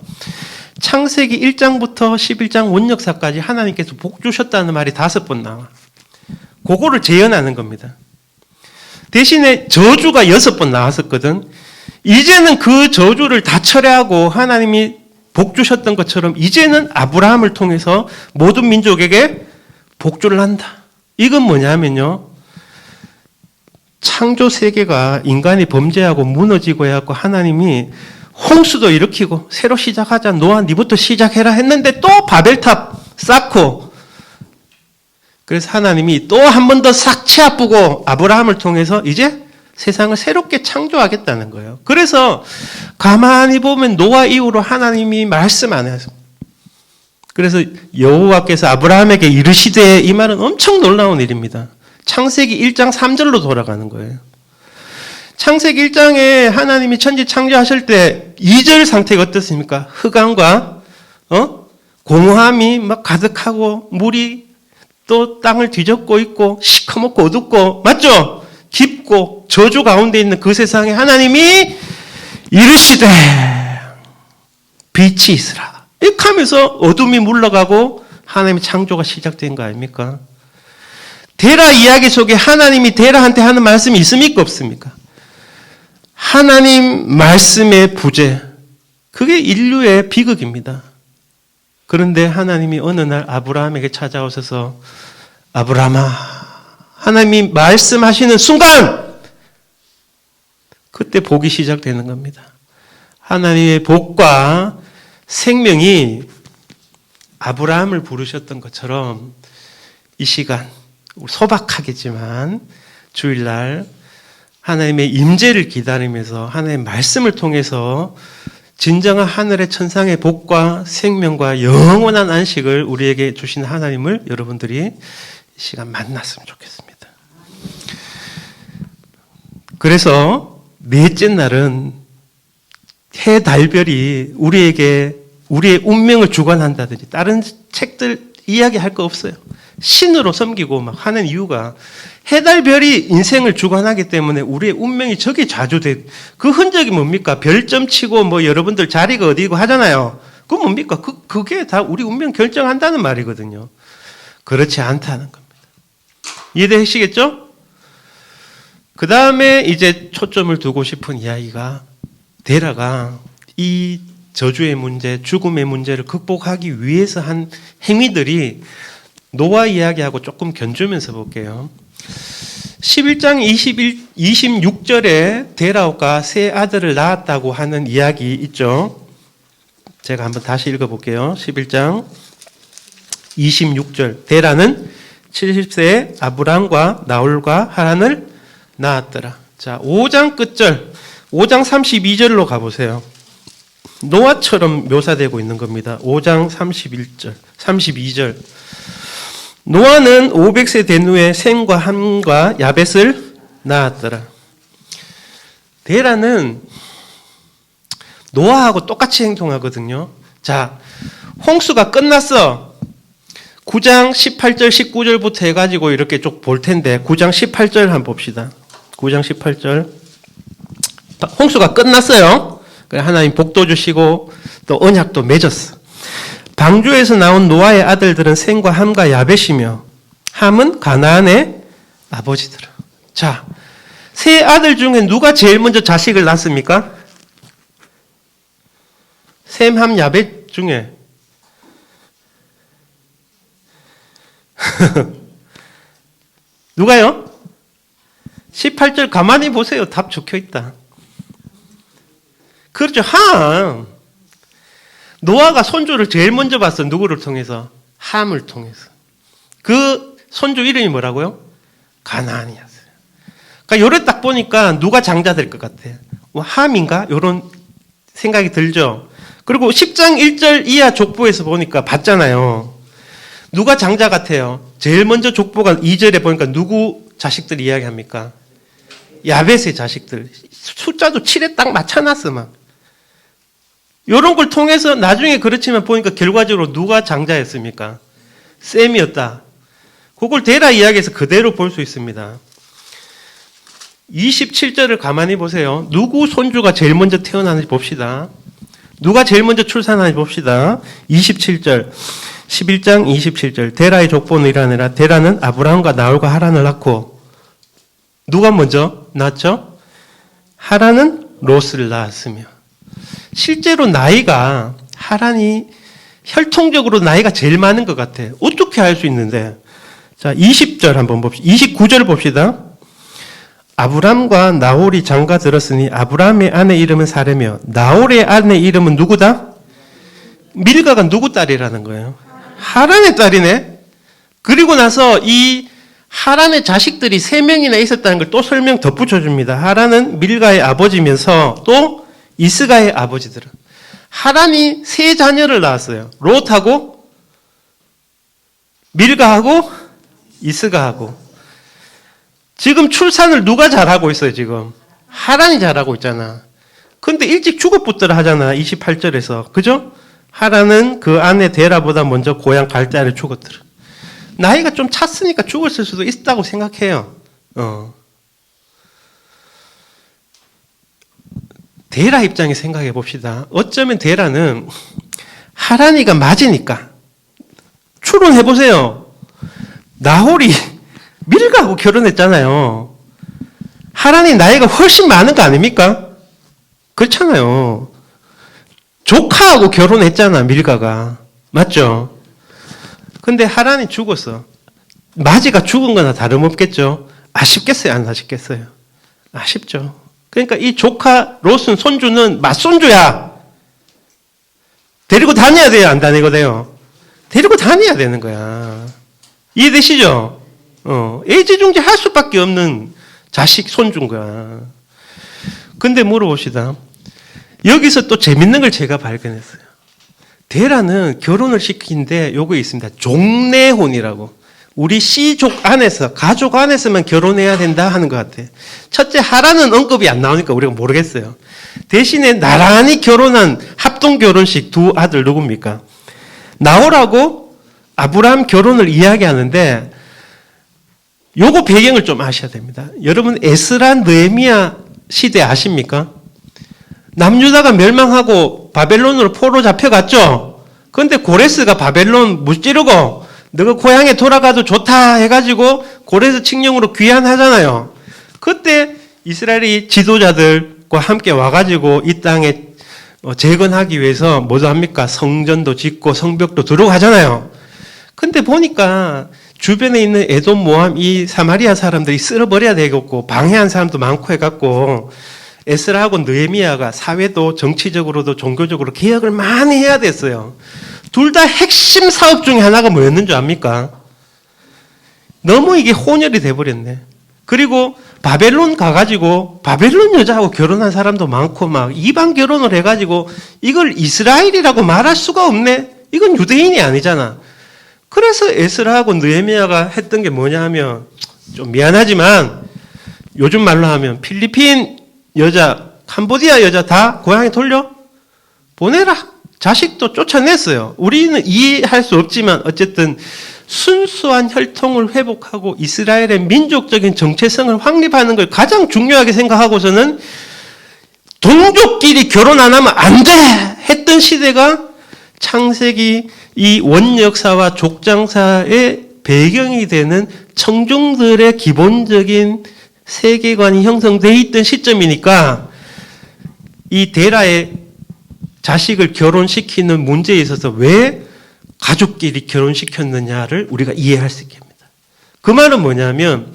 창세기 1장부터 11장 원역사까지 하나님께서 복 주셨다는 말이 5번 나와. 그거를 재현하는 겁니다. 대신에 저주가 6번 나왔었거든. 이제는 그 저주를 다 철회하고 하나님이 복 주셨던 것처럼 이제는 아브라함을 통해서 모든 민족에게 복주를 한다. 이건 뭐냐면요. 창조 세계가 인간이 범죄하고 무너지고 해갖고 하나님이 홍수도 일으키고 새로 시작하자. 노아 니부터 시작해라 했는데 또 바벨탑 쌓고 그래서 하나님이 또 한 번 더 싹 치아뿌고 아브라함을 통해서 이제 세상을 새롭게 창조하겠다는 거예요. 그래서 가만히 보면 노아 이후로 하나님이 말씀 안 해서 그래서 여호와께서 아브라함에게 이르시되 이 말은 엄청 놀라운 일입니다. 창세기 1장 3절로 돌아가는 거예요. 창세기 1장에 하나님이 천지 창조하실 때 2절 상태가 어떻습니까? 흑암과 공허함이 막 가득하고 물이 또 땅을 뒤덮고 있고 시커멓고 어둡고 맞죠? 깊고 저주 가운데 있는 그 세상에 하나님이 이르시되 빛이 있으라. 이렇게 하면서 어둠이 물러가고 하나님의 창조가 시작된 거 아닙니까? 데라 이야기 속에 하나님이 데라한테 하는 말씀이 있습니까? 없습니까? 하나님 말씀의 부재, 그게 인류의 비극입니다. 그런데 하나님이 어느 날 아브라함에게 찾아오셔서 아브라함아, 하나님이 말씀하시는 순간 그때 복이 시작되는 겁니다. 하나님의 복과 생명이 아브라함을 부르셨던 것처럼 이 시간 소박하겠지만 주일날 하나님의 임재를 기다리면서 하나님의 말씀을 통해서 진정한 하늘의 천상의 복과 생명과 영원한 안식을 우리에게 주신 하나님을 여러분들이 이 시간 만났으면 좋겠습니다. 그래서 넷째 날은 해, 달, 별이 우리에게 우리의 운명을 주관한다든지 다른 책들 이야기할 거 없어요. 신으로 섬기고 막 하는 이유가 해, 달, 별이 인생을 주관하기 때문에 우리의 운명이 저게 좌주돼. 그 흔적이 뭡니까? 별점 치고 뭐 여러분들 자리가 어디고 하잖아요. 그건 뭡니까? 그게 다 우리 운명 결정한다는 말이거든요. 그렇지 않다는 겁니다. 이해되시겠죠? 그 다음에 이제 초점을 두고 싶은 이야기가 데라가 이 저주의 문제, 죽음의 문제를 극복하기 위해서 한 행위들이 노아 이야기하고 조금 견주면서 볼게요. 11장 26절에 데라가 세 아들을 낳았다고 하는 이야기 있죠. 제가 한번 다시 읽어볼게요. 11장 26절. 데라는 70세에 아브람과 나홀과 하란을 낳았더라. 자, 5장 끝절. 5장 32절로 가보세요. 노아처럼 묘사되고 있는 겁니다. 5장 31절, 32절. 노아는 500세 된 후에 셈과 함과 야벳을 낳았더라. 데라는 노아하고 똑같이 행동하거든요. 자, 홍수가 끝났어. 9장 18절, 19절부터 해가지고 이렇게 쭉 볼 텐데 9장 18절 한번 봅시다. 9장 18절. 홍수가 끝났어요. 하나님 복도 주시고 또 언약도 맺었어. 방주에서 나온 노아의 아들들은 셈과 함과 야벳이며 함은 가나안의 아버지더라. 자, 세 아들 중에 누가 제일 먼저 자식을 낳습니까? 셈, 함, 야벳 중에 누가요? 18절 가만히 보세요. 답 적혀있다. 그렇죠. 함. 노아가 손주를 제일 먼저 봤어. 누구를 통해서? 함을 통해서. 그 손주 이름이 뭐라고요? 가나안이었어요. 그러니까 요래 딱 보니까 누가 장자 될 것 같아요? 뭐 함인가? 요런 생각이 들죠. 그리고 10장 1절 이하 족보에서 보니까 봤잖아요. 누가 장자 같아요? 제일 먼저 족보가 2절에 보니까 누구 자식들 이야기합니까? 야벳의 자식들. 숫자도 7에 딱 맞춰놨어, 막. 요런 걸 통해서 나중에 그렇지만 보니까 결과적으로 누가 장자였습니까? 셈이었다. 그걸 데라 이야기에서 그대로 볼 수 있습니다. 27절을 가만히 보세요. 누구 손주가 제일 먼저 태어나는지 봅시다. 누가 제일 먼저 출산하는지 봅시다. 27절. 11장 27절. 데라의 족보는 이러하니라. 데라는 아브라함과 나홀과 하란을 낳고 누가 먼저 낳았죠? 하란은 롯을 낳았으며 실제로 나이가 하란이 혈통적으로 나이가 제일 많은 것 같아요. 어떻게 알 수 있는데? 자, 20절 한번 봅시다. 29절 봅시다. 아브람과 나홀이 장가 들었으니 아브람의 아내 이름은 사레며 나홀의 아내 이름은 누구다? 밀가가 누구 딸이라는 거예요? 하란의 딸이네. 그리고 나서 이 하란의 자식들이 3명이나 있었다는 걸 또 설명 덧붙여줍니다. 하란은 밀가의 아버지면서 또 이스가의 아버지들은. 하란이 3자녀를 낳았어요. 롯하고 밀가하고 이스가하고. 지금 출산을 누가 잘하고 있어요, 지금? 하란이 잘하고 있잖아. 근데 일찍 죽어붙더라 하잖아, 28절에서. 그죠? 하란은 그 아내 데라보다 먼저 고향 갈대아를 죽었더라. 나이가 좀 찼으니까 죽었을 수도 있다고 생각해요. 데라 입장에 생각해 봅시다. 어쩌면 데라는 하란이가 맞으니까. 추론해 보세요. 나홀이 밀가하고 결혼했잖아요. 하란이 나이가 훨씬 많은 거 아닙니까? 그렇잖아요. 조카하고 결혼했잖아, 밀가가. 맞죠? 근데 하란이 죽었어. 마지가 죽은 거나 다름없겠죠? 아쉽겠어요? 안 아쉽겠어요? 아쉽죠. 그러니까 이 조카 롯은 손주는 맞손주야. 데리고 다녀야 돼요? 안 다니고 돼요? 데리고 다녀야 되는 거야. 이해되시죠? 애지중지 할 수밖에 없는 자식 손주인 거야. 근데 물어봅시다. 여기서 또 재밌는 걸 제가 발견했어요. 데라는 결혼을 시키는데 요거 있습니다. 종례혼이라고. 우리 씨족 안에서, 가족 안에서만 결혼해야 된다 하는 것 같아. 첫째, 하란은 언급이 안 나오니까 우리가 모르겠어요. 대신에 나란히 결혼한 합동 결혼식 두 아들 누굽니까? 나홀하고 아브라함 결혼을 이야기하는데 요거 배경을 좀 아셔야 됩니다. 여러분 에스라 느헤미야 시대 아십니까? 남유다가 멸망하고 바벨론으로 포로 잡혀갔죠? 그런데 고레스가 바벨론 무찌르고 너가 고향에 돌아가도 좋다 해가지고 고레스 칙령으로 귀환하잖아요. 그때 이스라엘이 지도자들과 함께 와가지고 이 땅에 재건하기 위해서 뭐도 합니까? 성전도 짓고 성벽도 들어가잖아요. 근데 보니까 주변에 있는 에돔, 모함, 이 사마리아 사람들이 쓸어버려야 되겠고 방해한 사람도 많고 해갖고 에스라하고 느헤미야가 사회도 정치적으로도 종교적으로 개혁을 많이 해야 됐어요. 둘 다 핵심 사업 중에 하나가 뭐였는 줄 압니까? 너무 이게 혼혈이 돼버렸네. 그리고 바벨론 가가지고 바벨론 여자하고 결혼한 사람도 많고 막 이방 결혼을 해가지고 이걸 이스라엘이라고 말할 수가 없네. 이건 유대인이 아니잖아. 그래서 에스라하고 느헤미야가 했던 게 뭐냐 하면 좀 미안하지만 요즘 말로 하면 필리핀 여자, 캄보디아 여자 다 고향에 돌려 보내라. 자식도 쫓아냈어요. 우리는 이해할 수 없지만 어쨌든 순수한 혈통을 회복하고 이스라엘의 민족적인 정체성을 확립하는 걸 가장 중요하게 생각하고서는 동족끼리 결혼 안 하면 안 돼! 했던 시대가 창세기 이 원역사와 족장사의 배경이 되는 청중들의 기본적인 세계관이 형성되어 있던 시점이니까 이 데라의 자식을 결혼시키는 문제에 있어서 왜 가족끼리 결혼시켰느냐를 우리가 이해할 수 있게 합니다. 그 말은 뭐냐면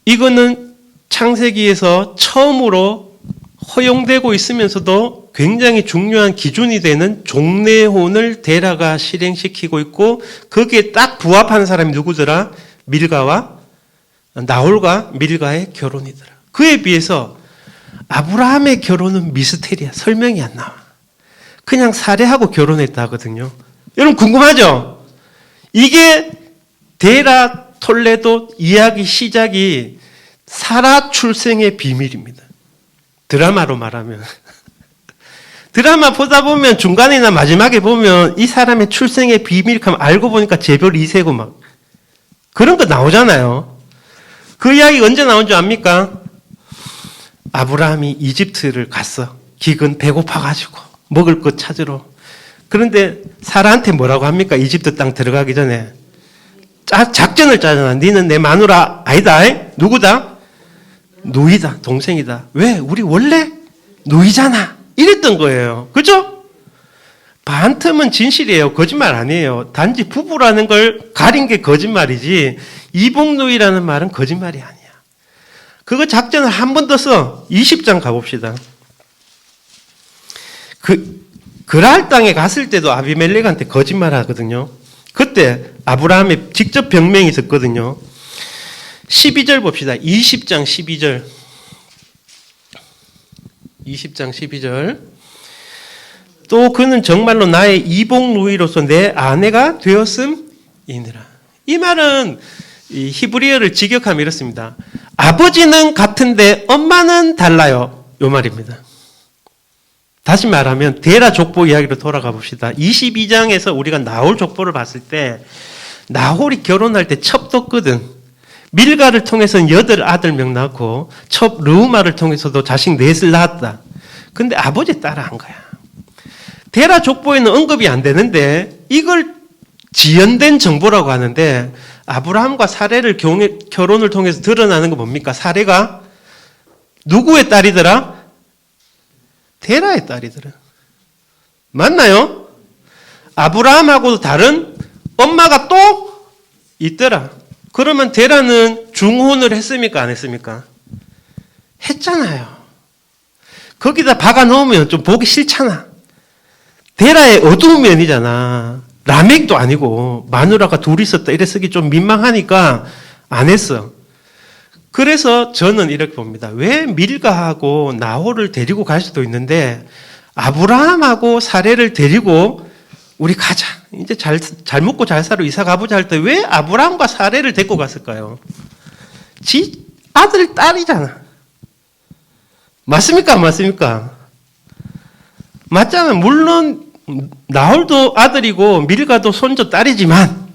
이거는 창세기에서 처음으로 허용되고 있으면서도 굉장히 중요한 기준이 되는 종례혼을 데라가 실행시키고 있고 거기에 딱 부합하는 사람이 누구더라? 나홀과 밀가의 결혼이더라. 그에 비해서 아브라함의 결혼은 미스테리야. 설명이 안 나와. 그냥 살해하고 결혼했다 하거든요. 여러분 궁금하죠? 이게 데라 톨레도 이야기 시작이 사라 출생의 비밀입니다. 드라마로 말하면. 드라마 보다 보면 중간이나 마지막에 보면 이 사람의 출생의 비밀 하면 알고 보니까 재벌 2세고 막 그런 거 나오잖아요. 그 이야기 언제 나온 줄 압니까? 아브라함이 이집트를 갔어. 기근 배고파가지고 먹을 것 찾으러. 그런데 사라한테 뭐라고 합니까? 이집트 땅 들어가기 전에 작전을 짜잖아. 너는 내 마누라 아니다. 누구다? 누이다. 동생이다. 왜? 우리 원래 누이잖아. 이랬던 거예요. 그죠? 반틈은 진실이에요. 거짓말 아니에요. 단지 부부라는 걸 가린 게 거짓말이지 이복누이라는 말은 거짓말이 아니야. 그거 작전을 한 번 더 써. 20장 가봅시다. 그랄 땅에 갔을 때도 아비멜렉한테 거짓말 하거든요. 그때 아브라함의 직접 병명이 있었거든요. 12절 봅시다. 20장 12절. 20장 12절. 또 그는 정말로 나의 이복누이로서 내 아내가 되었음이니라. 이 말은 이 히브리어를 직역하면 이렇습니다. 아버지는 같은데 엄마는 달라요. 이 말입니다. 다시 말하면 데라 족보 이야기로 돌아가 봅시다. 22장에서 우리가 나홀 족보를 봤을 때 나홀이 결혼할 때 첩뒀거든. 밀가를 통해서는 8아들명 낳고 첩 르우마를 통해서도 자식 4을 낳았다. 근데 아버지 따라 한 거야. 데라 족보에는 언급이 안 되는데 이걸 지연된 정보라고 하는데 아브라함과 사레를 결혼을 통해서 드러나는 거 뭡니까? 사레가 누구의 딸이더라? 데라의 딸이더라. 맞나요? 아브라함하고 다른 엄마가 또 있더라. 그러면 데라는 중혼을 했습니까? 안 했습니까? 했잖아요. 거기다 박아 놓으면 좀 보기 싫잖아. 데라의 어두운 면이잖아. 라멕도 아니고 마누라가 둘이 있었다 이래 쓰기 좀 민망하니까 안 했어. 그래서 저는 이렇게 봅니다. 왜 밀가하고 나홀을 데리고 갈 수도 있는데 아브라함하고 사레를 데리고 우리 가자. 이제 잘 먹고 잘 살아 이사 가보자 할 때 왜 아브라함과 사레를 데리고 갔을까요? 지 아들 딸이잖아. 맞습니까? 안 맞습니까? 맞잖아. 물론 나홀도 아들이고 밀가도 손주 딸이지만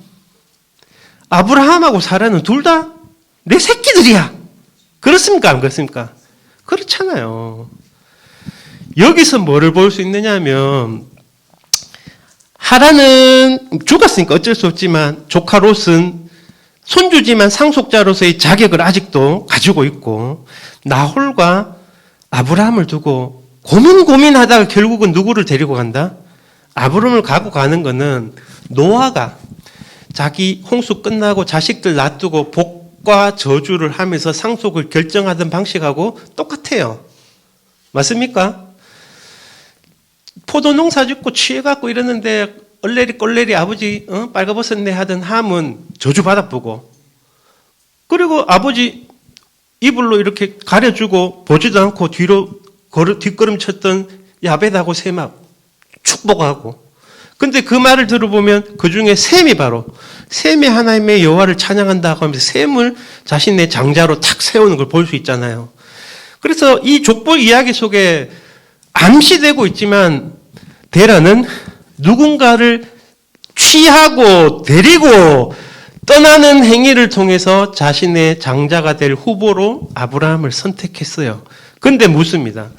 아브라함하고 사라는 둘 다 내 새끼들이야. 그렇습니까? 안 그렇습니까? 그렇잖아요. 여기서 뭐를 볼 수 있느냐 하면 하란은 죽었으니까 어쩔 수 없지만 조카 롯은 손주지만 상속자로서의 자격을 아직도 가지고 있고 나홀과 아브라함을 두고 고민하다가 결국은 누구를 데리고 간다? 아브라함을 갖고 가는 거는 노아가 자기 홍수 끝나고 자식들 놔두고 복과 저주를 하면서 상속을 결정하던 방식하고 똑같아요. 맞습니까? 포도 농사 짓고 취해갖고 이러는데 얼레리 꼴레리 아버지 빨가벗었네 하던 함은 저주받아보고 그리고 아버지 이불로 이렇게 가려주고 보지도 않고 뒤로 뒷걸음 쳤던 야벳하고 셈하고 축복하고 근데 그 말을 들어보면 그 중에 셈이 바로 셈이 하나님의 여호와를 찬양한다고 하면서 셈을 자신의 장자로 탁 세우는 걸 볼 수 있잖아요. 그래서 이 족보 이야기 속에 암시되고 있지만 데라는 누군가를 취하고 데리고 떠나는 행위를 통해서 자신의 장자가 될 후보로 아브라함을 선택했어요. 근데 묻습니다.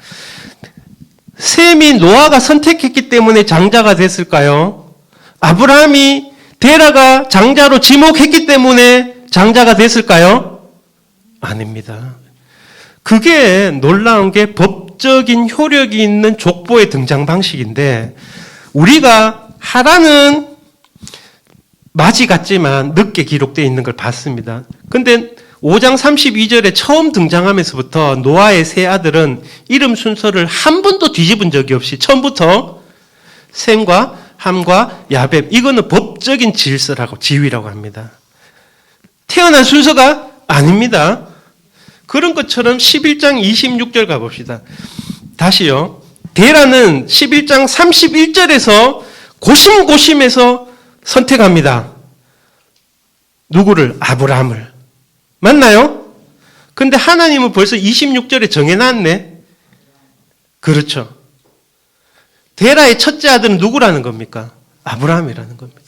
셈이 노아가 선택했기 때문에 장자가 됐을까요? 아브라함이 데라가 장자로 지목했기 때문에 장자가 됐을까요? 아닙니다. 그게 놀라운 게 법적인 효력이 있는 족보의 등장 방식인데 우리가 하란은 맞이 같지만 늦게 기록되어 있는 걸 봤습니다. 근데 5장 32절에 처음 등장하면서부터 노아의 세 아들은 이름 순서를 한 번도 뒤집은 적이 없이 처음부터 셈과 함과 야벳 이거는 법적인 질서라고 지위라고 합니다. 태어난 순서가 아닙니다. 그런 것처럼 11장 26절 가봅시다. 다시요. 데라는 11장 31절에서 고심고심해서 선택합니다. 누구를? 아브라함을. 맞나요? 근데 하나님은 벌써 26절에 정해놨네. 그렇죠. 데라의 첫째 아들은 누구라는 겁니까? 아브라함이라는 겁니다.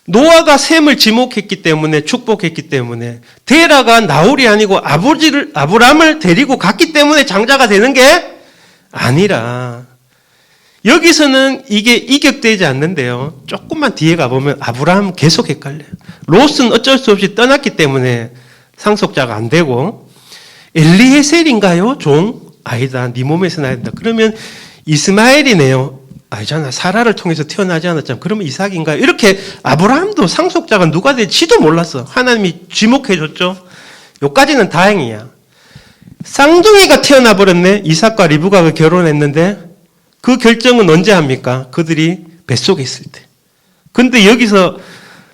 노아가 셈을 지목했기 때문에 축복했기 때문에 데라가 나홀이 아니고 아브라함을 데리고 갔기 때문에 장자가 되는 게 아니라 여기서는 이게 이격되지 않는데요. 조금만 뒤에 가보면 아브라함 계속 헷갈려요. 롯은 어쩔 수 없이 떠났기 때문에 상속자가 안 되고 엘리에셀인가요? 종? 아니다. 네 몸에서 나야 된다. 그러면 이스마엘이네요. 아니잖아. 사라를 통해서 태어나지 않았잖아. 그러면 이삭인가요? 이렇게 아브라함도 상속자가 누가 될지도 몰랐어. 하나님이 지목해줬죠. 요까지는 다행이야. 쌍둥이가 태어나 버렸네. 이삭과 리브가가 결혼했는데 그 결정은 언제 합니까? 그들이 뱃속에 있을 때. 근데 여기서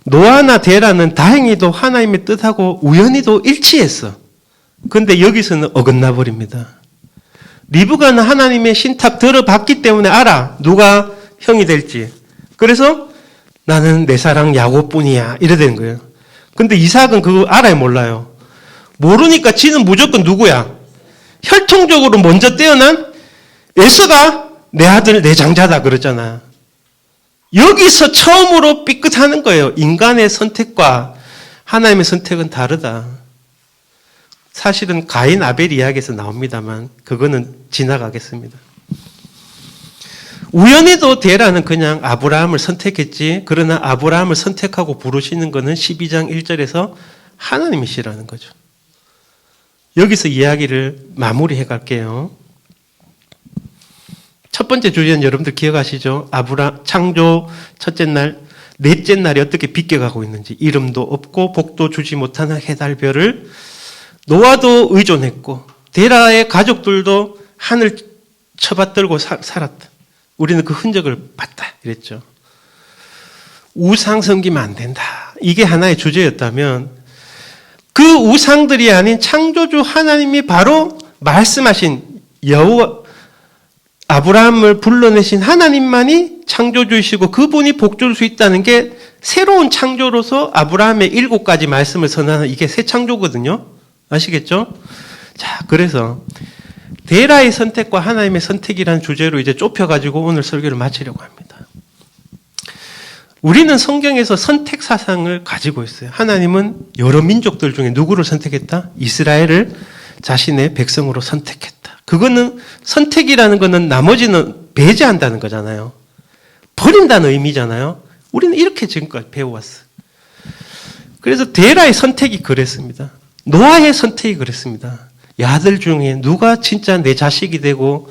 노아나 데라는 다행히도 하나님의 뜻하고 우연히도 일치했어. 근데 여기서는 어긋나 버립니다. 리브가는 하나님의 신탁 들어봤기 때문에 알아. 누가 형이 될지. 그래서 나는 내 사랑 야곱뿐이야. 이래 된 거예요. 근데 이삭은 그거 알아요? 몰라요? 모르니까 지는 무조건 누구야? 혈통적으로 먼저 태어난 에서가 내 아들, 내 장자다 그러잖아. 여기서 처음으로 삐끗하는 거예요. 인간의 선택과 하나님의 선택은 다르다. 사실은 가인 아벨 이야기에서 나옵니다만 그거는 지나가겠습니다. 우연히도 데라는 그냥 아브라함을 선택했지 그러나 아브라함을 선택하고 부르시는 것은 12장 1절에서 하나님이시라는 거죠. 여기서 이야기를 마무리해 갈게요. 첫 첫 번째 주제는 여러분들 기억하시죠? 창조 첫째 날, 넷째 날이 어떻게 비껴가고 있는지, 이름도 없고 복도 주지 못하는 해달별을 노아도 의존했고 데라의 가족들도 하늘 쳐받들고 살았다. 우리는 그 흔적을 봤다 이랬죠. 우상 섬기면 안 된다. 이게 하나의 주제였다면 그 우상들이 아닌 창조주 하나님이 바로 말씀하신 여호와 아브라함을 불러내신 하나님만이 창조주이시고 그분이 복줄 수 있다는 게 새로운 창조로서 아브라함의 7가지 말씀을 선언하는 이게 새 창조거든요. 아시겠죠? 자, 그래서 데라의 선택과 하나님의 선택이라는 주제로 이제 좁혀가지고 오늘 설교를 마치려고 합니다. 우리는 성경에서 선택 사상을 가지고 있어요. 하나님은 여러 민족들 중에 누구를 선택했다? 이스라엘을 자신의 백성으로 선택했다. 그거는 선택이라는 거는 나머지는 배제한다는 거잖아요. 버린다는 의미잖아요. 우리는 이렇게 지금까지 배워왔어요. 그래서 데라의 선택이 그랬습니다. 노아의 선택이 그랬습니다. 야들 중에 누가 진짜 내 자식이 되고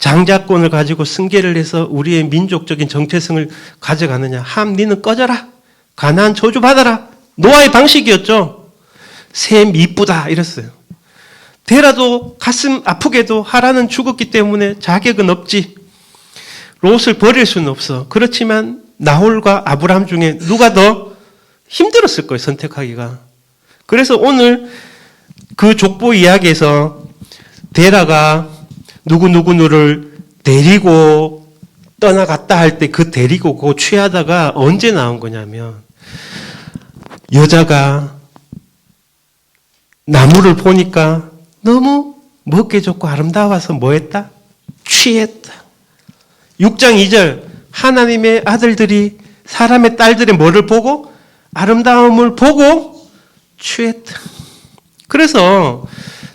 장자권을 가지고 승계를 해서 우리의 민족적인 정체성을 가져가느냐. 함, 니는 꺼져라. 가나안 저주 받아라. 노아의 방식이었죠. 셈 이쁘다 이랬어요. 데라도 가슴 아프게도 하라는 죽었기 때문에 자격은 없지. 롯을 버릴 수는 없어. 그렇지만 나홀과 아브라함 중에 누가 더 힘들었을 거예요. 선택하기가. 그래서 오늘 그 족보 이야기에서 데라가 누구누구를 데리고 떠나갔다 할 때 그 데리고 그 취하다가 언제 나온 거냐면 여자가 나무를 보니까 너무 먹기 좋고 아름다워서 뭐 했다? 취했다. 6장 2절 하나님의 아들들이 사람의 딸들의 뭐를 보고? 아름다움을 보고 취했다. 그래서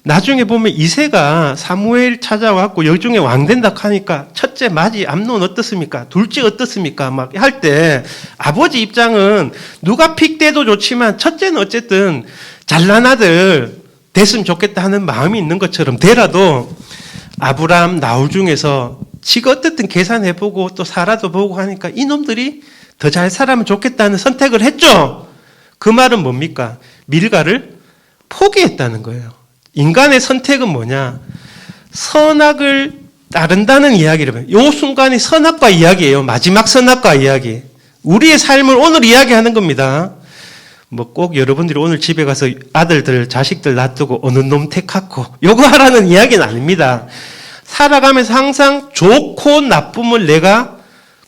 나중에 보면 이새가 사무엘 찾아왔고 여중에 왕 된다 하니까 첫째 맞이 암논 어떻습니까? 둘째 어떻습니까? 막 할 때 아버지 입장은 누가 픽돼도 좋지만 첫째는 어쨌든 잘난 아들 됐으면 좋겠다 하는 마음이 있는 것처럼 데라도 아브라함 나홀 중에서 지가 어떻든 계산해보고 또 사라도 보고 하니까 이놈들이 더 잘 살면 좋겠다는 선택을 했죠. 그 말은 뭡니까? 밀가를 포기했다는 거예요. 인간의 선택은 뭐냐? 선악을 따른다는 이야기를 해요. 이 순간이 선악과 이야기예요. 마지막 선악과 이야기. 우리의 삶을 오늘 이야기하는 겁니다. 뭐 꼭 여러분들이 오늘 집에 가서 아들들, 자식들 놔두고 어느 놈 택하고 요거 하라는 이야기는 아닙니다. 살아가면서 항상 좋고 나쁨을 내가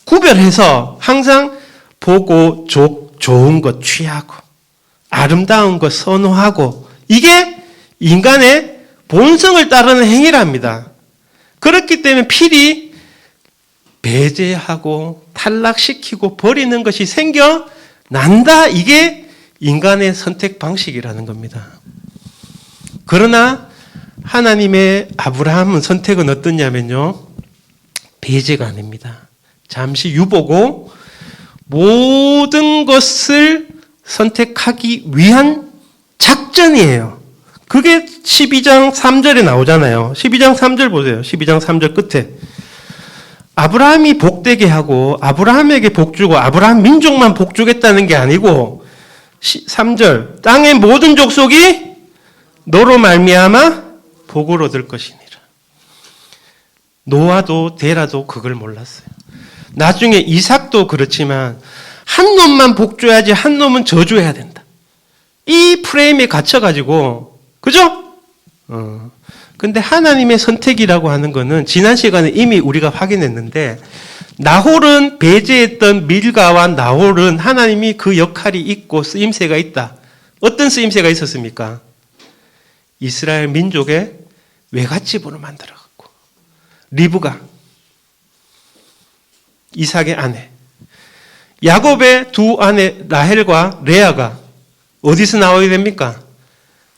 구별해서 항상 보고 좋은 것 취하고 아름다운 것 선호하고 이게 인간의 본성을 따르는 행위랍니다. 그렇기 때문에 필히 배제하고 탈락시키고 버리는 것이 생겨난다. 이게 인간의 선택 방식이라는 겁니다. 그러나 하나님의 아브라함은 선택은 어떻냐면요. 배제가 아닙니다. 잠시 유보고 모든 것을 선택하기 위한 작전이에요. 그게 12장 3절에 나오잖아요. 12장 3절 보세요. 12장 3절 끝에. 아브라함이 복되게 하고 아브라함에게 복주고 아브라함 민족만 복주겠다는 게 아니고 3절 땅의 모든 족속이 너로 말미암아 복을 얻을 것이니라. 노아도 데라도 그걸 몰랐어요. 나중에 이삭도 그렇지만 한 놈만 복줘야지 한 놈은 저주해야 된다. 이 프레임에 갇혀가지고 그죠? 근데 하나님의 선택이라고 하는 거는 지난 시간에 이미 우리가 확인했는데 나홀은 배제했던 밀가와 나홀은 하나님이 그 역할이 있고 쓰임새가 있다. 어떤 쓰임새가 있었습니까? 이스라엘 민족의 외갓집으로 만들어갖고 리브가 이삭의 아내 야곱의 두 아내 라헬과 레아가 어디서 나오게 됩니까?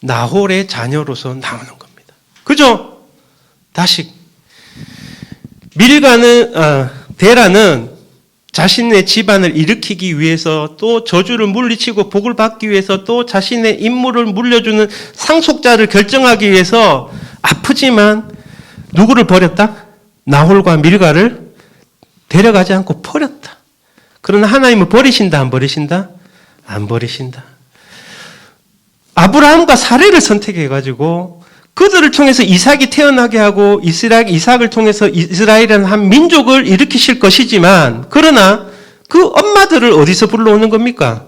나홀의 자녀로서 나오는 겁니다. 그죠? 다시 데라는 자신의 집안을 일으키기 위해서 또 저주를 물리치고 복을 받기 위해서 또 자신의 임무를 물려주는 상속자를 결정하기 위해서 아프지만 누구를 버렸다? 나홀과 밀가를 데려가지 않고 버렸다. 그러나 하나님은 버리신다, 안 버리신다? 안 버리신다. 아브라함과 사레를 선택해가지고 그들을 통해서 이삭이 태어나게 하고 이삭을 통해서 이스라엘이라는 한 민족을 일으키실 것이지만, 그러나 그 엄마들을 어디서 불러오는 겁니까?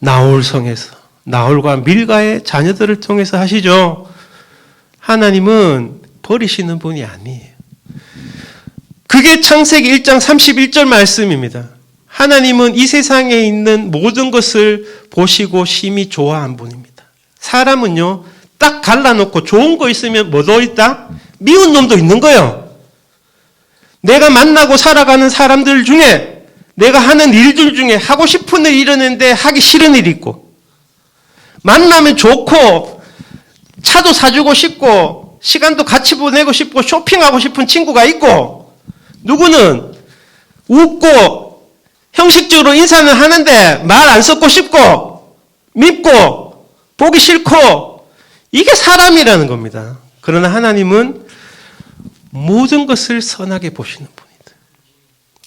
나홀성에서, 나홀과 밀가의 자녀들을 통해서 하시죠. 하나님은 버리시는 분이 아니에요. 그게 창세기 1장 31절 말씀입니다. 하나님은 이 세상에 있는 모든 것을 보시고 심히 좋아한 분입니다. 사람은요, 딱 갈라놓고 좋은 거 있으면 뭐도 있다? 미운 놈도 있는 거예요. 내가 만나고 살아가는 사람들 중에 내가 하는 일들 중에 하고 싶은 일 이러는데 하기 싫은 일이 있고, 만나면 좋고 차도 사주고 싶고 시간도 같이 보내고 싶고 쇼핑하고 싶은 친구가 있고, 누구는 웃고 형식적으로 인사는 하는데 말 안 섞고 싶고 밉고 보기 싫고, 이게 사람이라는 겁니다. 그러나 하나님은 모든 것을 선하게 보시는 분이다.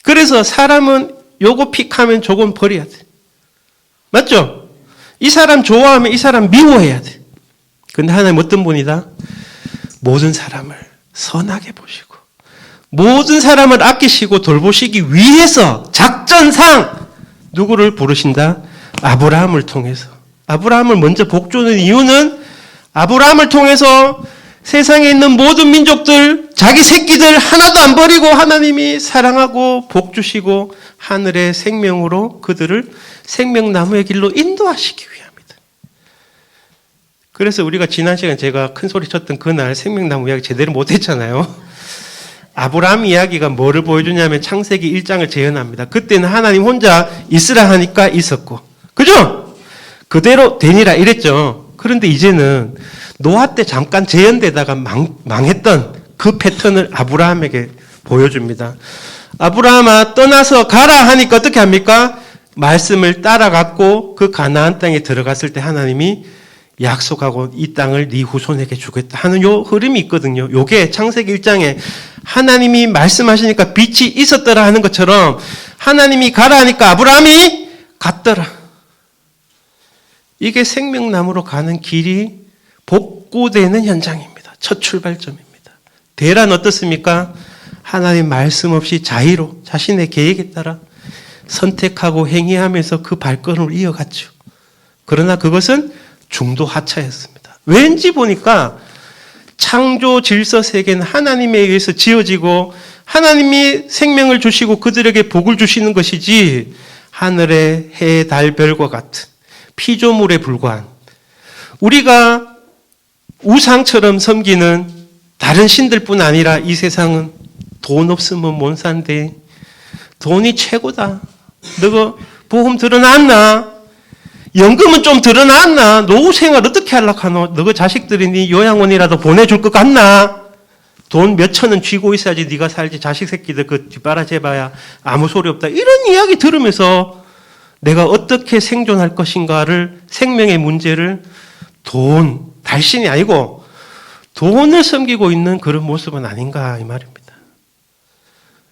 그래서 사람은 요거 픽하면 저건 버려야 돼. 맞죠? 이 사람 좋아하면 이 사람 미워해야 돼. 근데 하나님 어떤 분이다? 모든 사람을 선하게 보시고 모든 사람을 아끼시고 돌보시기 위해서 작전상 누구를 부르신다? 아브라함을 통해서. 아브라함을 먼저 복주는 이유는 아브라함을 통해서 세상에 있는 모든 민족들, 자기 새끼들 하나도 안 버리고 하나님이 사랑하고 복주시고 하늘의 생명으로 그들을 생명나무의 길로 인도하시기 위함이다. 그래서 우리가 지난 시간 제가 큰 소리 쳤던 그날 생명나무 이야기 제대로 못했잖아요. 아브라함 이야기가 뭐를 보여주냐면 창세기 1장을 재현합니다. 그때는 하나님 혼자 있으라 하니까 있었고, 그죠? 그대로 되니라 이랬죠. 그런데 이제는 노아 때 잠깐 재현되다가 망했던 그 패턴을 아브라함에게 보여줍니다. 아브라함아 떠나서 가라 하니까 어떻게 합니까? 말씀을 따라갔고 그 가나안 땅에 들어갔을 때 하나님이 약속하고 이 땅을 네 후손에게 주겠다 하는 요 흐름이 있거든요. 요게 창세기 1장에 하나님이 말씀하시니까 빛이 있었더라 하는 것처럼 하나님이 가라 하니까 아브라함이 갔더라. 이게 생명나무로 가는 길이 복구되는 현장입니다. 첫 출발점입니다. 대란 어떻습니까? 하나님 말씀 없이 자의로 자신의 계획에 따라 선택하고 행위하면서 그 발걸음을 이어갔죠. 그러나 그것은 중도하차였습니다. 왠지 보니까 창조 질서 세계는 하나님에 의해서 지어지고 하나님이 생명을 주시고 그들에게 복을 주시는 것이지 하늘의 해, 달, 별과 같은 피조물에 불과한, 우리가 우상처럼 섬기는 다른 신들뿐 아니라 이 세상은 돈 없으면 못 산대. 돈이 최고다. 너가 보험 들어놨나? 연금은 좀 들어놨나? 노후 생활 어떻게 하려고 하노? 너가 자식들이 네 요양원이라도 보내줄 것 같나? 돈 몇천 원 쥐고 있어야지 네가 살지. 자식 새끼들 그 뒷바라지해봐야 아무 소리 없다. 이런 이야기 들으면서 내가 어떻게 생존할 것인가를, 생명의 문제를 돈, 달신이 아니고 돈을 섬기고 있는 그런 모습은 아닌가 이 말입니다.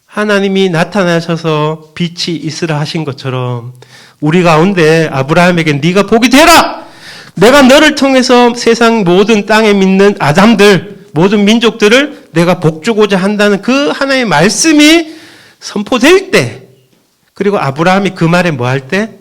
하나님이 나타나셔서 빛이 있으라 하신 것처럼 우리 가운데 아브라함에게 네가 복이 되라! 내가 너를 통해서 세상 모든 땅에 믿는 아담들, 모든 민족들을 내가 복주고자 한다는 그 하나님의 말씀이 선포될 때, 그리고 아브라함이 그 말에 뭐 할 때?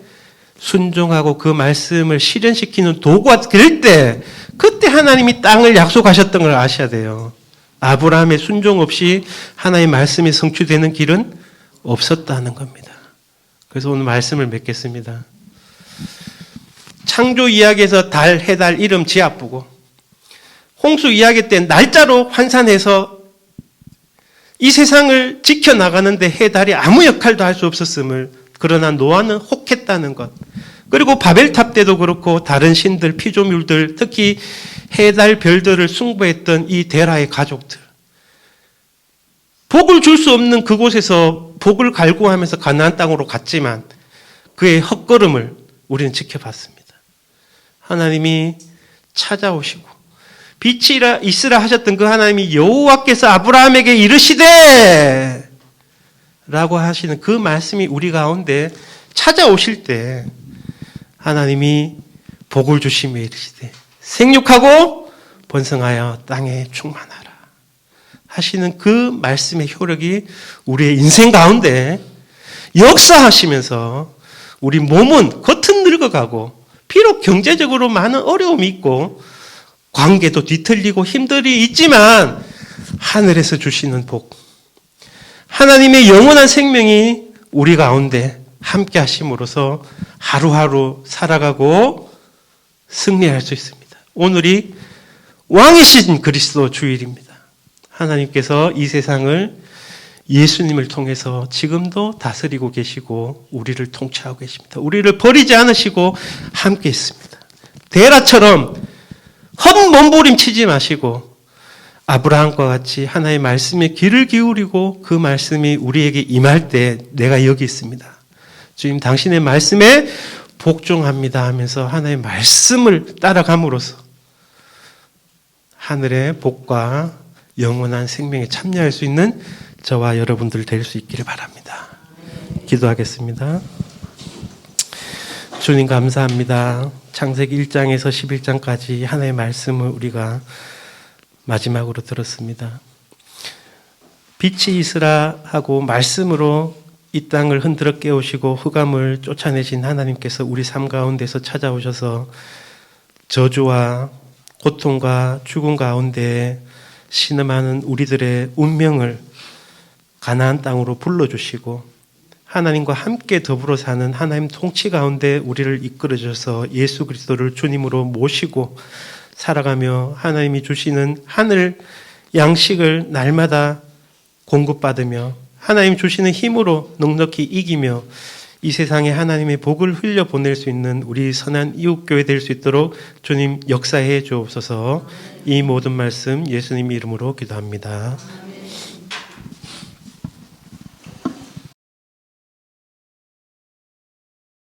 순종하고 그 말씀을 실현시키는 도구가 될 때, 그때 하나님이 땅을 약속하셨던 걸 아셔야 돼요. 아브라함의 순종 없이 하나님의 말씀이 성취되는 길은 없었다는 겁니다. 그래서 오늘 말씀을 맺겠습니다. 창조 이야기에서 달, 해달 이름 지아쁘고, 홍수 이야기 때 날짜로 환산해서 이 세상을 지켜나가는데 해달이 아무 역할도 할 수 없었음을, 그러나 노아는 혹했다는 것, 그리고 바벨탑 때도 그렇고 다른 신들, 피조물들, 특히 해달, 별들을 숭배했던 이 데라의 가족들, 복을 줄 수 없는 그곳에서 복을 갈구하면서 가나안 땅으로 갔지만 그의 헛걸음을 우리는 지켜봤습니다. 하나님이 찾아오시고 빛이 있으라 하셨던 그 하나님이 여호와께서 아브라함에게 이르시되 라고 하시는 그 말씀이 우리 가운데 찾아오실 때 하나님이 복을 주시며 이르시되 생육하고 번성하여 땅에 충만하라 하시는 그 말씀의 효력이 우리의 인생 가운데 역사하시면서 우리 몸은 겉은 늙어가고 비록 경제적으로 많은 어려움이 있고 관계도 뒤틀리고 힘들이 있지만 하늘에서 주시는 복, 하나님의 영원한 생명이 우리 가운데 함께 하심으로써 하루하루 살아가고 승리할 수 있습니다. 오늘이 왕이신 그리스도 주일입니다. 하나님께서 이 세상을 예수님을 통해서 지금도 다스리고 계시고 우리를 통치하고 계십니다. 우리를 버리지 않으시고 함께 있습니다. 데라처럼 헛몸부림치지 마시고 아브라함과 같이 하나님의 말씀에 귀를 기울이고 그 말씀이 우리에게 임할 때 내가 여기 있습니다. 주님 당신의 말씀에 복종합니다 하면서 하나님의 말씀을 따라감으로써 하늘의 복과 영원한 생명에 참여할 수 있는 저와 여러분들 될 수 있기를 바랍니다. 기도하겠습니다. 주님 감사합니다. 창세기 1장에서 11장까지 하나님의 말씀을 우리가 마지막으로 들었습니다. 빛이 있으라 하고 말씀으로 이 땅을 흔들어 깨우시고 흑암을 쫓아내신 하나님께서 우리 삶 가운데서 찾아오셔서 저주와 고통과 죽음 가운데 신음하는 우리들의 운명을 가나안 땅으로 불러주시고 하나님과 함께 더불어 사는 하나님 통치 가운데 우리를 이끌어 주셔서 예수 그리스도를 주님으로 모시고 살아가며 하나님이 주시는 하늘 양식을 날마다 공급받으며 하나님 주시는 힘으로 넉넉히 이기며 이 세상에 하나님의 복을 흘려보낼 수 있는 우리 선한 이웃교회 될 수 있도록 주님 역사해 주옵소서. 이 모든 말씀 예수님 이름으로 기도합니다.